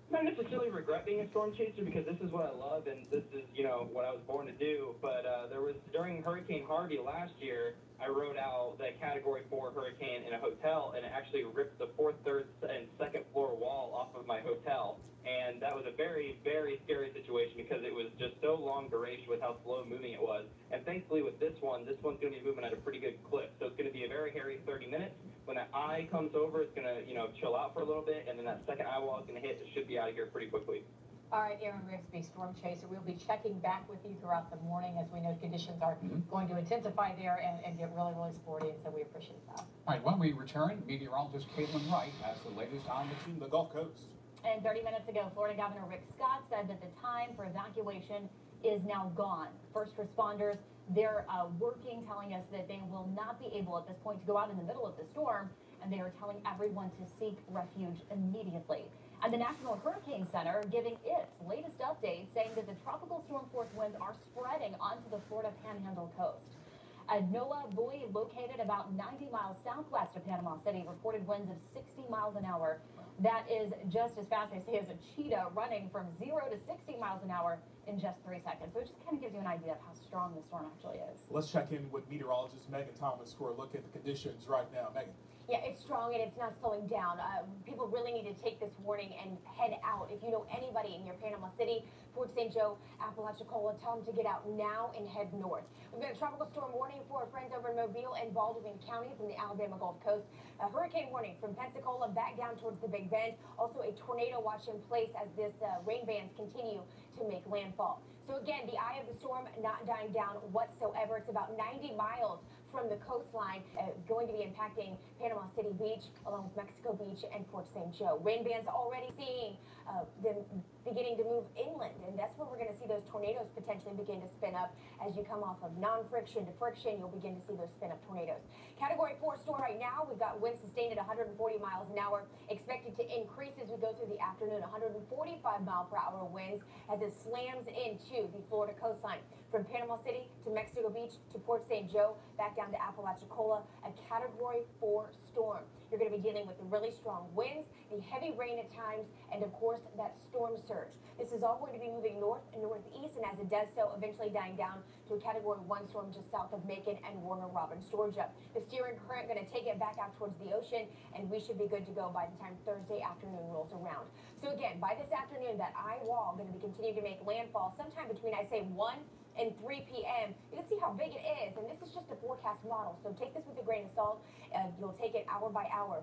Speaker 2: Not necessarily regret being a storm chaser, because this is what I love and this is, what I was born to do. But there was, during Hurricane Harvey last year, I rode out the Category 4 hurricane in a hotel, and it actually ripped the 4th, 3rd, and 2nd floor wall off of my hotel. And that was a very, very scary situation because it was just so long duration with how slow moving it was. And thankfully with this one's going to be moving at a pretty good clip. So it's going to be a very hairy 30 minutes. When that eye comes over, it's going to, chill out for a little bit, and then that second eye wall is going to hit. It should be out of here pretty quickly.
Speaker 1: All right, Aaron Rigsby, Storm Chaser. We'll be checking back with you throughout the morning as we know conditions are going to intensify there and get really, really sporty, and so we appreciate that.
Speaker 13: All right, when we return, meteorologist Caitlin Wright has the latest on the Gulf Coast.
Speaker 8: And 30 minutes ago, Florida Governor Rick Scott said that the time for evacuation is now gone. First responders, they're working, telling us that they will not be able at this point to go out in the middle of the storm, and they are telling everyone to seek refuge immediately. And the National Hurricane Center giving its latest update, saying that the tropical storm force winds are spreading onto the Florida Panhandle coast. A NOAA buoy located about 90 miles southwest of Panama City reported winds of 60 miles an hour. That is just as fast, they say, as a cheetah running from 0 to 60 miles an hour in just 3 seconds. So it just kind of gives you an idea of how strong the storm actually is.
Speaker 3: Let's check in with meteorologist Megan Thomas for a look at the conditions right now. Megan.
Speaker 23: Yeah, it's strong and it's not slowing down. People really need to take this warning and head out. If you know anybody in your Panama City, Port St. Joe, Apalachicola, tell them to get out now and head north. We've got a tropical storm warning for our friends over in Mobile and Baldwin counties in the Alabama Gulf Coast. A hurricane warning from Pensacola back down towards the Big Bend. Also a tornado watch in place as this rain bands continue to make landfall. So again, the eye of the storm not dying down whatsoever. It's about 90 miles from the coastline, going to be impacting Panama City Beach, along with Mexico Beach and Port St. Joe. Rain bands already seeing them beginning to move inland, and that's where we're going to see those tornadoes potentially begin to spin up. As you come off of non-friction to friction, you'll begin to see those spin up tornadoes. Category 4 storm right now, we've got winds sustained at 140 miles an hour, expected to increase as we go through the afternoon. 145 mile per hour winds as it slams into the Florida coastline. From Panama City to Mexico Beach to Port St. Joe, back down to Apalachicola, a Category 4 storm. You're going to be dealing with the really strong winds, the heavy rain at times, and of course that storm surge. This is all going to be moving north and northeast, and as it does so, eventually dying down to a Category 1 storm just south of Macon and Warner Robins, Georgia. The steering current going to take it back out towards the ocean, and we should be good to go by the time Thursday afternoon rolls around. So again, by this afternoon, that eye wall going to be continuing to make landfall sometime between, I'd say, 1 and 3 p.m. You can see how big it is, and this is just a forecast model, so take this with a grain of salt. You'll take it hour by hour.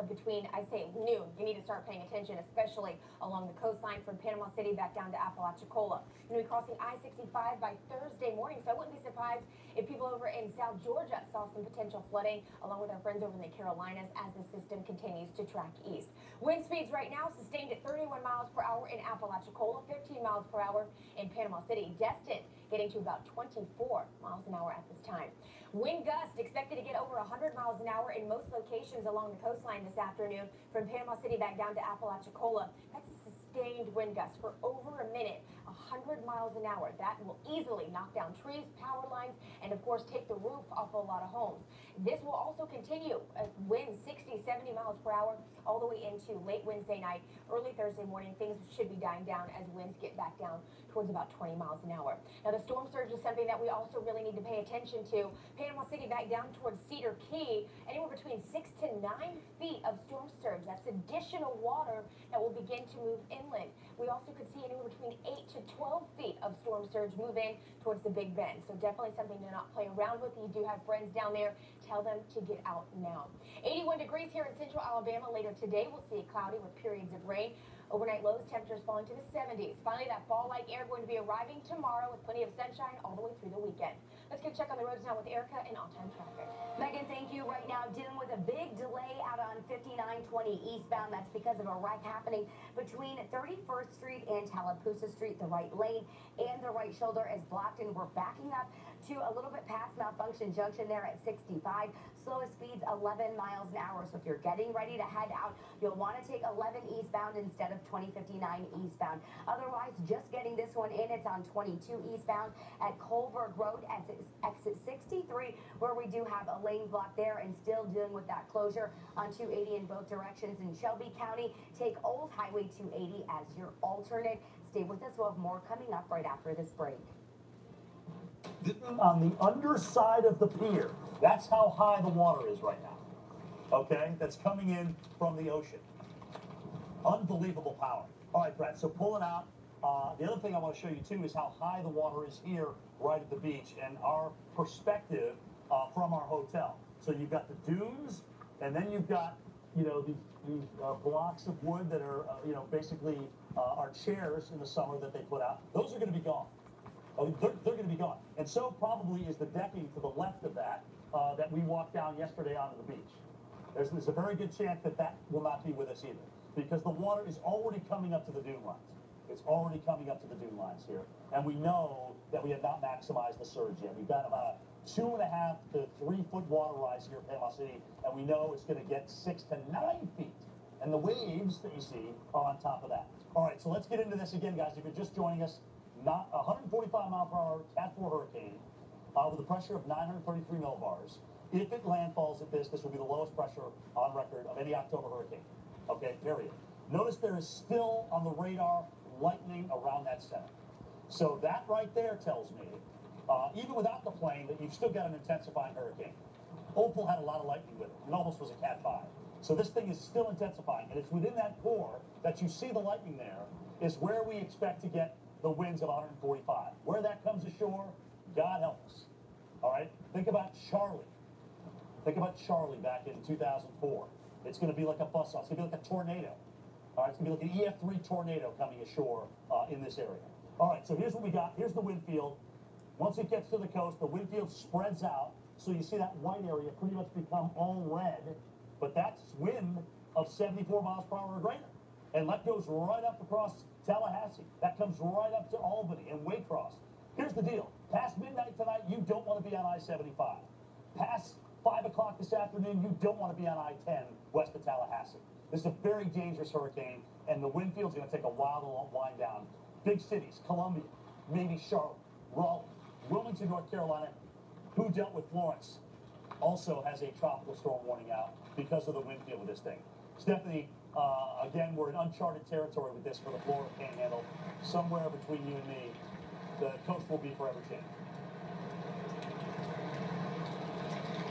Speaker 23: Between, I'd say, noon, you need to start paying attention, especially along the coastline from Panama City back down to Apalachicola. You'll be crossing I-65 by Thursday morning, so I wouldn't be surprised if people over in South Georgia saw some potential flooding, along with our friends over in the Carolinas as the system continues to track east. Wind speeds right now sustained at 31 miles per hour in Apalachicola, 15 miles per hour in Panama City. Destin getting to about 24 miles an hour at this time. Wind gusts expected to get over 100 miles an hour in most locations along the coastline this afternoon from Panama City back down to Apalachicola. That's a sustained wind gust for over a minute, 100 miles an hour. That will easily knock down trees, power lines, and of course take the roof off a lot of homes. This will also continue. Winds 60, 70 miles per hour all the way into late Wednesday night, early Thursday morning. Things should be dying down as winds get back down towards about 20 miles an hour. Now, the storm surge is something that we also really need to pay attention to. Panama City back down towards Cedar Key, anywhere between 6 to 9 feet of storm surge. That's additional water that will begin to move inland. We also could see anywhere between 8 to 12 feet of storm surge move in towards the Big Bend. So definitely something to not play around with. You do have friends down there. Tell them to get out now. 81 degrees here in central Alabama. Later today, we'll see it cloudy with periods of rain. Overnight lows, temperatures falling to the 70s. Finally, that fall-like air going to be arriving tomorrow with plenty of sunshine all the way through the weekend. Let's go check on the roads now with Erica in all-time traffic. Megan, thank you. Right now, dealing with a big delay out on 5920 eastbound. That's because of a wreck happening between 31st Street and Tallapoosa Street. The right lane and the right shoulder is blocked, and we're backing up to a little bit past Malfunction Junction there at 65. Slowest speeds 11 miles an hour. So if you're getting ready to head out, you'll want to take 11 eastbound instead of 2059 eastbound. Otherwise, just getting this one in, it's on 22 eastbound at Colberg Road at exit 63, where we do have a lane block there, and still dealing with that closure on 280 in both directions in Shelby County. Take Old Highway 280 as your alternate. Stay with us. We'll have more coming up right after this break.
Speaker 27: On the underside of the pier, that's how high the water is right now. Okay, that's coming in from the ocean. Unbelievable power. All right, Brett, so pull it out. The other thing I want to show you too is how high the water is here right at the beach, and our perspective from our hotel. So you've got the dunes, and then you've got, you know, these blocks of wood that are, you know, basically our chairs in the summer that they put out. Those are going to be gone. Oh, they're going to be gone. And so probably is the decking to the left of that that we walked down yesterday onto the beach. There's a very good chance that that will not be with us either, because the water is already coming up to the dune lines. It's already coming up to the dune lines here. And we know that we have not maximized the surge yet. We've got about a 2.5 to 3 foot water rise here in Panama City, and we know it's going to get 6 to 9 feet. And the waves that you see are on top of that. All right, so let's get into this again, guys. If you're just joining us, not 145 mile per hour Cat 4 hurricane with a pressure of 933 millibars. If it landfalls at this will be the lowest pressure on record of any October hurricane. Okay, period. Notice there is still on the radar lightning around that center. So that right there tells me, even without the plane, that you've still got an intensifying hurricane. Opal had a lot of lightning with it. It almost was a Cat 5. So this thing is still intensifying, and it's within that core that you see the lightning there is where we expect to get the winds of 145. Where that comes ashore, God help us. All right? Think about Charlie. Think about Charlie back in 2004. It's going to be like a bus off. It's going to be like a tornado. All right? It's going to be like an EF3 tornado coming ashore in this area. All right, so here's what we got. Here's the wind field. Once it gets to the coast, the wind field spreads out. So you see that white area pretty much become all red. But that's wind of 74 miles per hour or greater. And that goes right up across Tallahassee. That comes right up to Albany and Waycross. Here's the deal. Past midnight tonight, you don't want to be on I-75. Past 5 o'clock this afternoon, you don't want to be on I-10 west of Tallahassee. This is a very dangerous hurricane, and the wind field's going to take a while to wind down. Big cities, Columbia, maybe Charlotte, Raleigh, Wilmington, North Carolina, who dealt with Florence, also has a tropical storm warning out because of the wind field with this thing. Stephanie, again, we're in uncharted territory with this for the Florida Panhandle. Somewhere between you and me, the coast will be forever changed.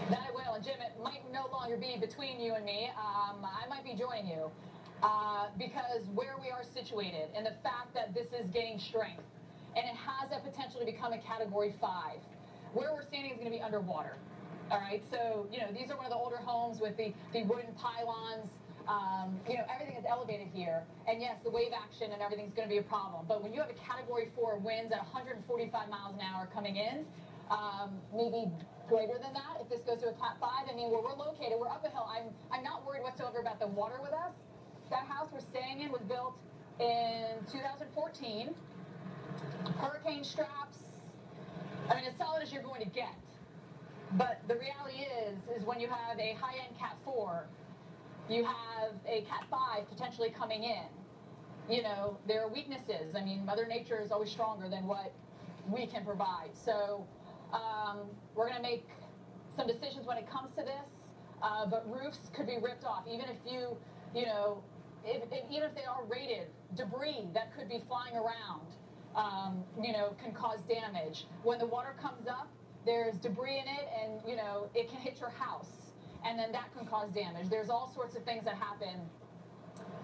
Speaker 26: That it will, and Jim, it might no longer be between you and me. I might be joining you because where we are situated and the fact that this is gaining strength and it has a potential to become a Category 5. Where we're standing is going to be underwater. All right, so, you know, these are one of the older homes with the wooden pylons. You know, everything is elevated here. And yes, the wave action and everything's going to be a problem. But when you have a Category 4 winds at 145 miles an hour coming in, maybe greater than that if this goes to a Cat 5. I mean, where we're located, we're up a hill. I'm not worried whatsoever about the water with us. That house we're staying in was built in 2014. Hurricane straps. I mean, as solid as you're going to get. But the reality is when you have a high-end Cat 4, you have a Cat 5 potentially coming in. You know, there are weaknesses. I mean, Mother Nature is always stronger than what we can provide. So we're going to make some decisions when it comes to this. But roofs could be ripped off, even if even if they are rated, debris that could be flying around. can cause damage. When the water comes up, there's debris in it, and it can hit your house, and then that can cause damage. There's all sorts of things that happen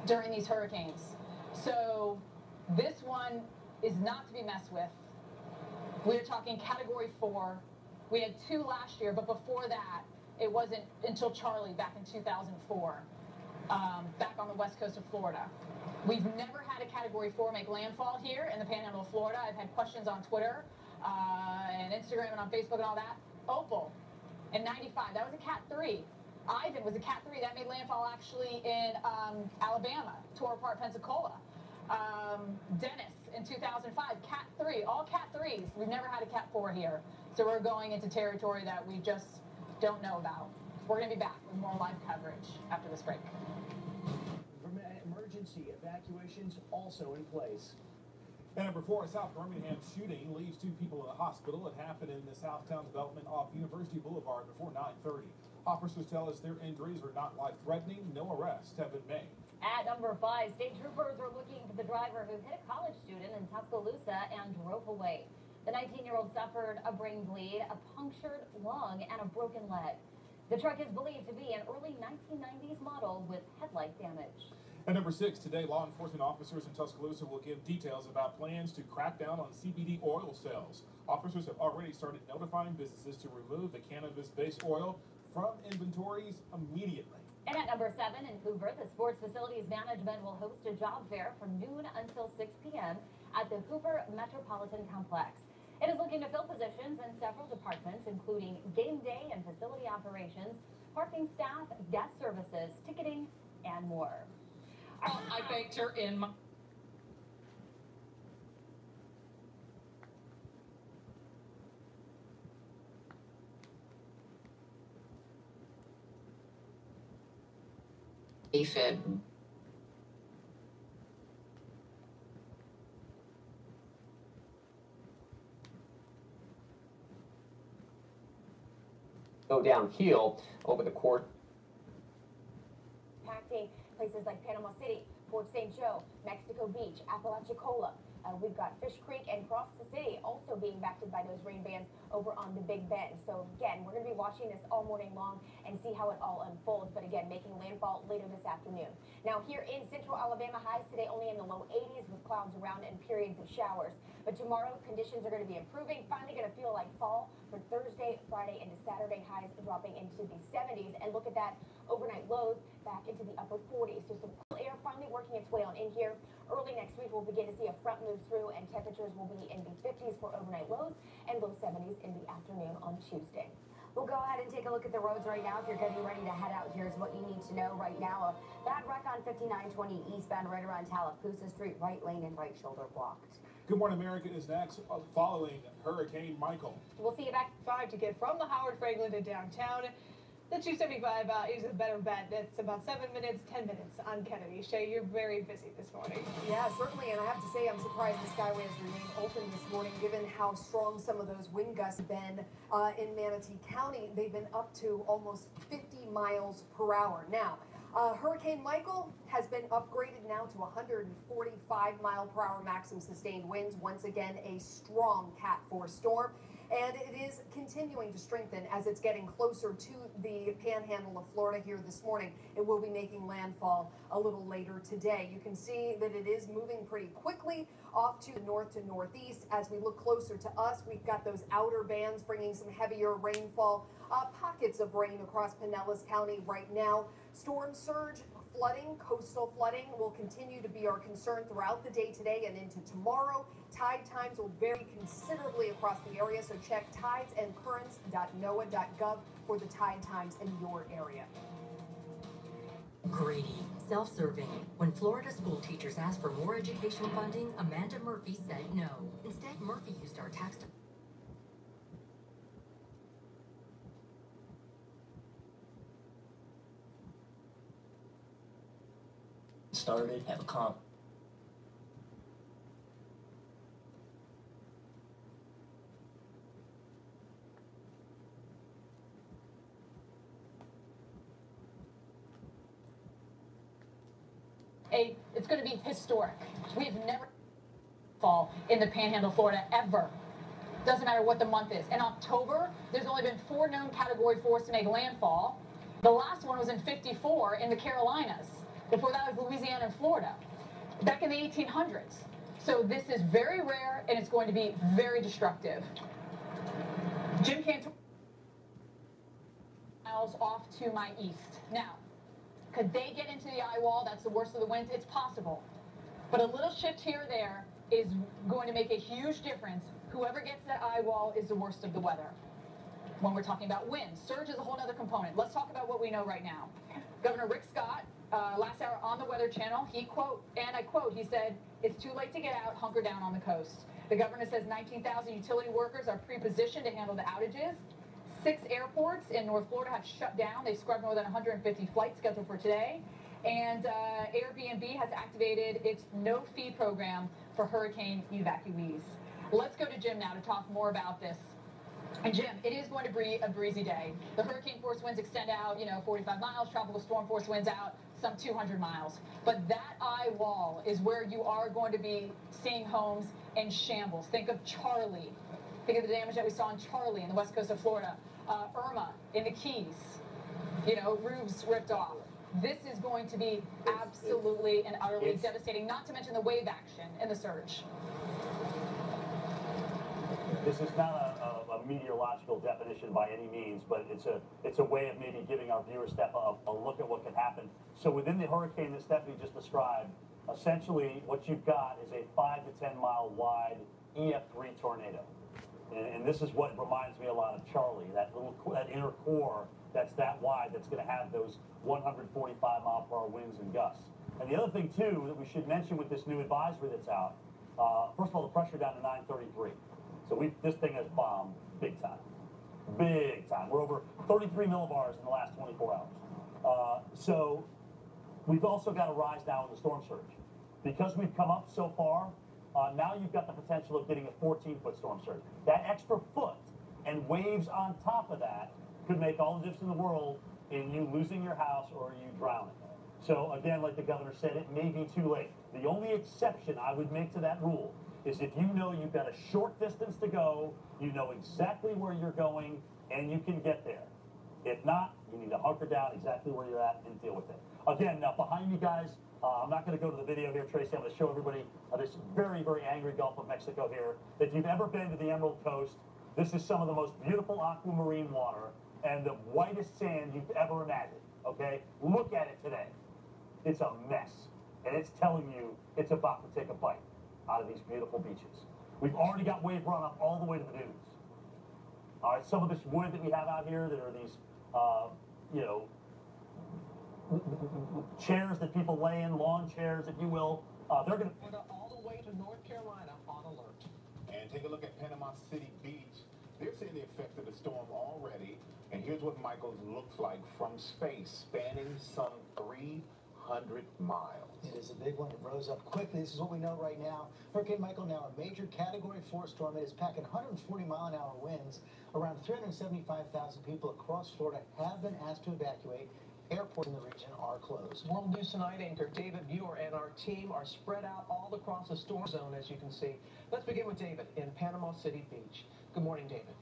Speaker 26: during these hurricanes. So this one is not to be messed with. We're talking Category 4. We had 2 last year, but before that, it wasn't until Charlie back in 2004, back on the west coast of Florida. We've never had a Category 4 make landfall here in the Panhandle of Florida. I've had questions on Twitter and Instagram and on Facebook and all that. Opal in 95, that was a Cat 3. Ivan was a Cat 3. That made landfall actually in Alabama, tore apart Pensacola. Dennis in 2005, Cat 3, all Cat 3s. We've never had a Cat 4 here. So we're going into territory that we just don't know about. We're going to be back with more live coverage after this break.
Speaker 15: Emergency evacuations also in place.
Speaker 3: And number 4, a South Birmingham shooting leaves 2 people in the hospital. It happened in the Southtown development off University Boulevard before 9:30. Officers tell us their injuries are not life-threatening. No arrests have been made.
Speaker 8: At number 5, state troopers are looking for the driver who hit a college student in Tuscaloosa and drove away. The 19-year-old suffered a brain bleed, a punctured lung, and a broken leg. The truck is believed to be an early 1990s model with headlight damage.
Speaker 3: And number 6, today law enforcement officers in Tuscaloosa will give details about plans to crack down on CBD oil sales. Officers have already started notifying businesses to remove the cannabis-based oil from inventories immediately.
Speaker 8: And at number 7 in Hoover, the Sports Facilities Management will host a job fair from noon until 6 p.m. at the Hoover Metropolitan Complex. It is looking to fill positions in several departments, including game day and facility operations, parking staff, guest services, ticketing, and more.
Speaker 16: I baked her in my...
Speaker 17: AFib.
Speaker 19: Go downhill over the course.
Speaker 23: Impacting places like Panama City, Port St. Joe, Mexico Beach, Apalachicola. We've got Fish Creek and Cross the City also being impacted by those rain bands over on the Big Bend. So again, we're going to be watching this all morning long and see how it all unfolds. But again, making landfall later this afternoon. Now here in central Alabama, highs today only in the low 80s with clouds around and periods of showers. But tomorrow, conditions are going to be improving. Finally going to feel like fall for Thursday, Friday, into Saturday. Highs dropping into the 70s. And look at that, overnight lows back into the upper 40s. So some cool air finally working its way on in here. Early next week, we'll begin to see a front move through, and temperatures will be in the 50s for overnight lows and low 70s in the afternoon on Tuesday. We'll go ahead and take a look at the roads right now. If you're getting ready to head out, here's what you need to know right now. A bad wreck on 5920 eastbound right around Tallapoosa Street, right lane and right shoulder blocked.
Speaker 3: Good Morning America is next following Hurricane Michael.
Speaker 20: We'll see you back at 5 to get from the Howard Franklin to downtown. The 275 is a better bet. It's about 7 minutes, 10 minutes on Kennedy. Shay, you're very busy this morning.
Speaker 21: Yeah, certainly. And I have to say, I'm surprised the Skyway has remained open this morning, given how strong some of those wind gusts have been in Manatee County. They've been up to almost 50 miles per hour. Now, Hurricane Michael has been upgraded now to 145 mile per hour maximum sustained winds. Once again, a strong Cat 4 storm. And it is continuing to strengthen as it's getting closer to the panhandle of Florida here this morning. It will be making landfall a little later today. You can see that it is moving pretty quickly off to the north to northeast. As we look closer to us, we've got those outer bands bringing some heavier rainfall, pockets of rain across Pinellas County right now. Storm surge, flooding, coastal flooding will continue to be our concern throughout the day today and into tomorrow. Tide times will vary considerably across the area, so check tidesandcurrents.noaa.gov for the tide times in your area.
Speaker 22: Grady, self-serving. When Florida school teachers asked for more education funding, Amanda Murphy said no. Instead, Murphy used our tax
Speaker 28: started, have a comp.
Speaker 26: It's going to be historic. We've never fall in the Panhandle, Florida, ever. Doesn't matter what the month is. In October, there's only been 4 known Category 4s to make landfall. The last one was in '54 in the Carolinas. Before that was Louisiana and Florida, back in the 1800s. So this is very rare, and it's going to be very destructive. Jim Cantor miles off to my east. Now, could they get into the eye wall? That's the worst of the winds. It's possible. But a little shift here or there is going to make a huge difference. Whoever gets that eye wall is the worst of the weather. When we're talking about wind, surge is a whole other component. Let's talk about what we know right now. Governor Rick Scott, last hour on the Weather Channel, he he said, "It's too late to get out, hunker down on the coast." The governor says 19,000 utility workers are pre-positioned to handle the outages. 6 airports in North Florida have shut down. They scrubbed more than 150 flights scheduled for today. And Airbnb has activated its no-fee program for hurricane evacuees. Let's go to Jim now to talk more about this. And Jim, it is going to be a breezy day. The hurricane force winds extend out, 45 miles, tropical storm force winds out some 200 miles. But that eye wall is where you are going to be seeing homes in shambles. Think of Charlie. Think of the damage that we saw in Charlie in the west coast of Florida. Irma in the Keys, roofs ripped off. This is going to be absolutely and utterly devastating, not to mention the wave action and the surge.
Speaker 27: This is not a meteorological definition by any means, but it's a way of maybe giving our viewers, Steph, a look at what can happen. So within the hurricane that Stephanie just described, essentially what you've got is a 5 to 10 mile wide EF3 tornado. And this is what reminds me a lot of Charlie, that inner core that's that wide, that's going to have those 145 mile per hour winds and gusts. And the other thing, too, that we should mention with this new advisory that's out, first of all, the pressure down to 933. So this thing has bombed big time. Big time. We're over 33 millibars in the last 24 hours. So we've also got a rise now in the storm surge. Because we've come up so far, now you've got the potential of getting a 14-foot storm surge. That extra foot and waves on top of that could make all the difference in the world in you losing your house or you drowning. So again, like the governor said, it may be too late. The only exception I would make to that rule is if you know you've got a short distance to go, you know exactly where you're going, and you can get there. If not, you need to hunker down exactly where you're at and deal with it. Again, now behind you guys, I'm not going to go to the video here, Tracy. I'm going to show everybody this very, very angry Gulf of Mexico here. If you've ever been to the Emerald Coast, this is some of the most beautiful aquamarine water and the whitest sand you've ever imagined, okay? Look at it today. It's a mess, and it's telling you it's about to take a bite out of these beautiful beaches. We've already got wave runoff all the way to the dunes. All right, some of this wood that we have out here that are these, chairs that people lay in, lawn chairs, if you will, they're going to...
Speaker 4: All the way to North Carolina on alert.
Speaker 3: And take a look at Panama City Beach. They're seeing the effects of the storm already. And here's what Michael looks like from space, spanning some 300 miles.
Speaker 15: It is a big one. It rose up quickly. This is what we know right now. Hurricane Michael now a major Category 4 storm. It is packing 140-mile-an-hour winds. Around 375,000 people across Florida have been asked to evacuate. Airports in the region are closed.
Speaker 4: World News Tonight anchor David Muir and our team are spread out all across the storm zone, as you can see. Let's begin with David in Panama City Beach. Good morning, David.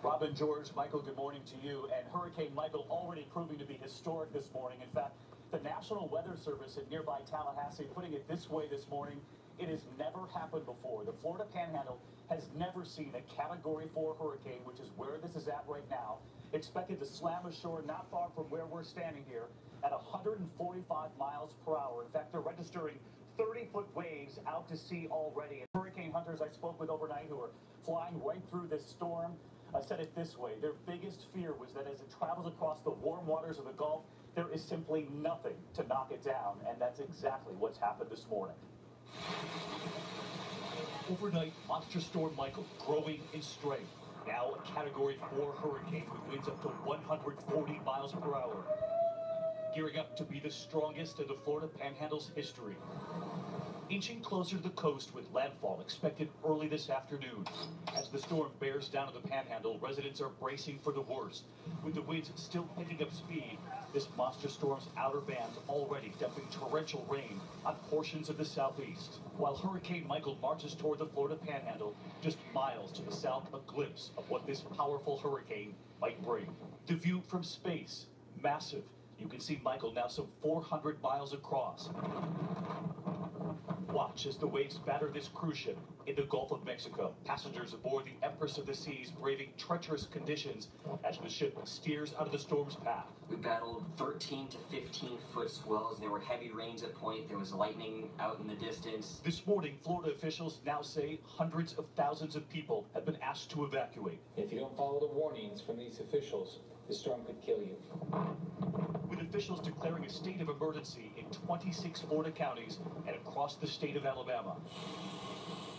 Speaker 5: Robin, George, Michael, good morning to you. And Hurricane Michael already proving to be historic this morning. In fact, the National Weather Service in nearby Tallahassee putting it this way this morning: it has never happened before. The Florida Panhandle has never seen a Category 4 hurricane, which is where this is at right now, expected to slam ashore not far from where we're standing here at 145 miles per hour. In fact, they're registering 30-foot waves out to sea already. And hurricane hunters I spoke with overnight who are flying right through this storm said it this way: their biggest fear was that as it travels across the warm waters of the Gulf, there is simply nothing to knock it down, and that's exactly what's happened this morning.
Speaker 6: Overnight, Monster Storm Michael growing in strength. Now a Category 4 hurricane with winds up to 140 miles per hour. Gearing up to be the strongest in the Florida Panhandle's history. inching closer to the coast with landfall expected early this afternoon. As the storm bears down to the Panhandle, residents are bracing for the worst. With the winds still picking up speed, this monster storm's outer bands already dumping torrential rain on portions of the southeast. While Hurricane Michael marches toward the Florida Panhandle, just miles to the south, a glimpse of what this powerful hurricane might bring. The view from space, massive. You can see Michael now some 400 miles across. Watch as the waves batter this cruise ship in the Gulf of Mexico. Passengers aboard the Empress of the Seas braving treacherous conditions as the ship steers out of the storm's path.
Speaker 7: We battled 13 to 15 foot swells. There were heavy rains at point. There was lightning out in the distance.
Speaker 6: This morning, Florida officials now say hundreds of thousands of people have been asked to evacuate.
Speaker 9: If you don't follow the warnings from these officials, the storm could kill you.
Speaker 6: With officials declaring a state of emergency in 26 Florida counties and across the state of Alabama.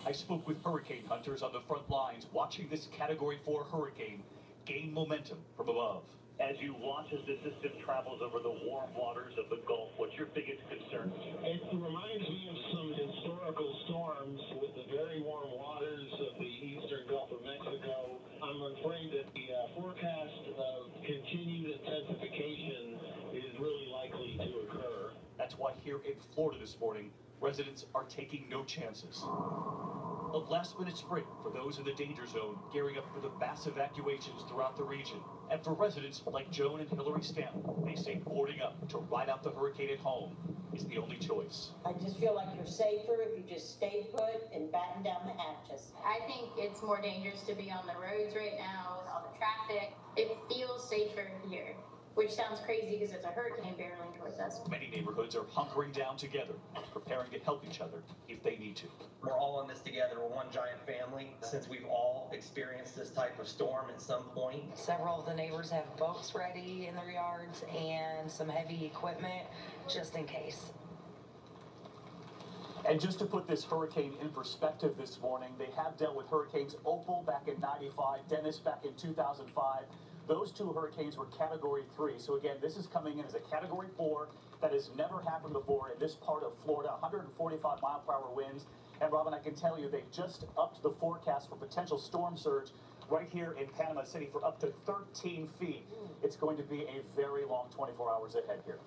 Speaker 6: I spoke with hurricane hunters on the front lines watching this Category 4 hurricane gain momentum from above.
Speaker 10: As you watch as the system travels over the warm waters of the Gulf, what's your biggest concern?
Speaker 11: It reminds me of some historical storms with the very warm waters of the eastern Gulf of Mexico. I'm afraid that the forecast of continued intensification is really likely to occur.
Speaker 6: That's why here in Florida this morning, residents are taking no chances. A last-minute sprint for those in the danger zone, gearing up for the mass evacuations throughout the region. And for residents like Joan and Hillary Stanton, they say boarding up to ride out the hurricane at home is the only choice.
Speaker 17: I just feel like you're safer if you just stay put and batten down the hatches.
Speaker 18: I think it's more dangerous to be on the roads right now with all the traffic. It feels safer here, which sounds crazy because it's a hurricane barreling towards us.
Speaker 6: Many neighborhoods are hunkering down together, preparing to help each other if they need to.
Speaker 24: We're all in this together. We're one giant family. Since we've all experienced this type of storm at some point.
Speaker 25: Several of the neighbors have boats ready in their yards and some heavy equipment just in case.
Speaker 5: And just to put this hurricane in perspective this morning, they have dealt with hurricanes Opal back in '95, Dennis back in 2005. Those two hurricanes were Category 3. So again, this is coming in as a Category 4 that has never happened before in this part of Florida. 145 mile-per-hour winds. And Robin, I can tell you they've just upped the forecast for potential storm surge right here in Panama City for up to 13 feet. It's going to be a very long 24 hours ahead here.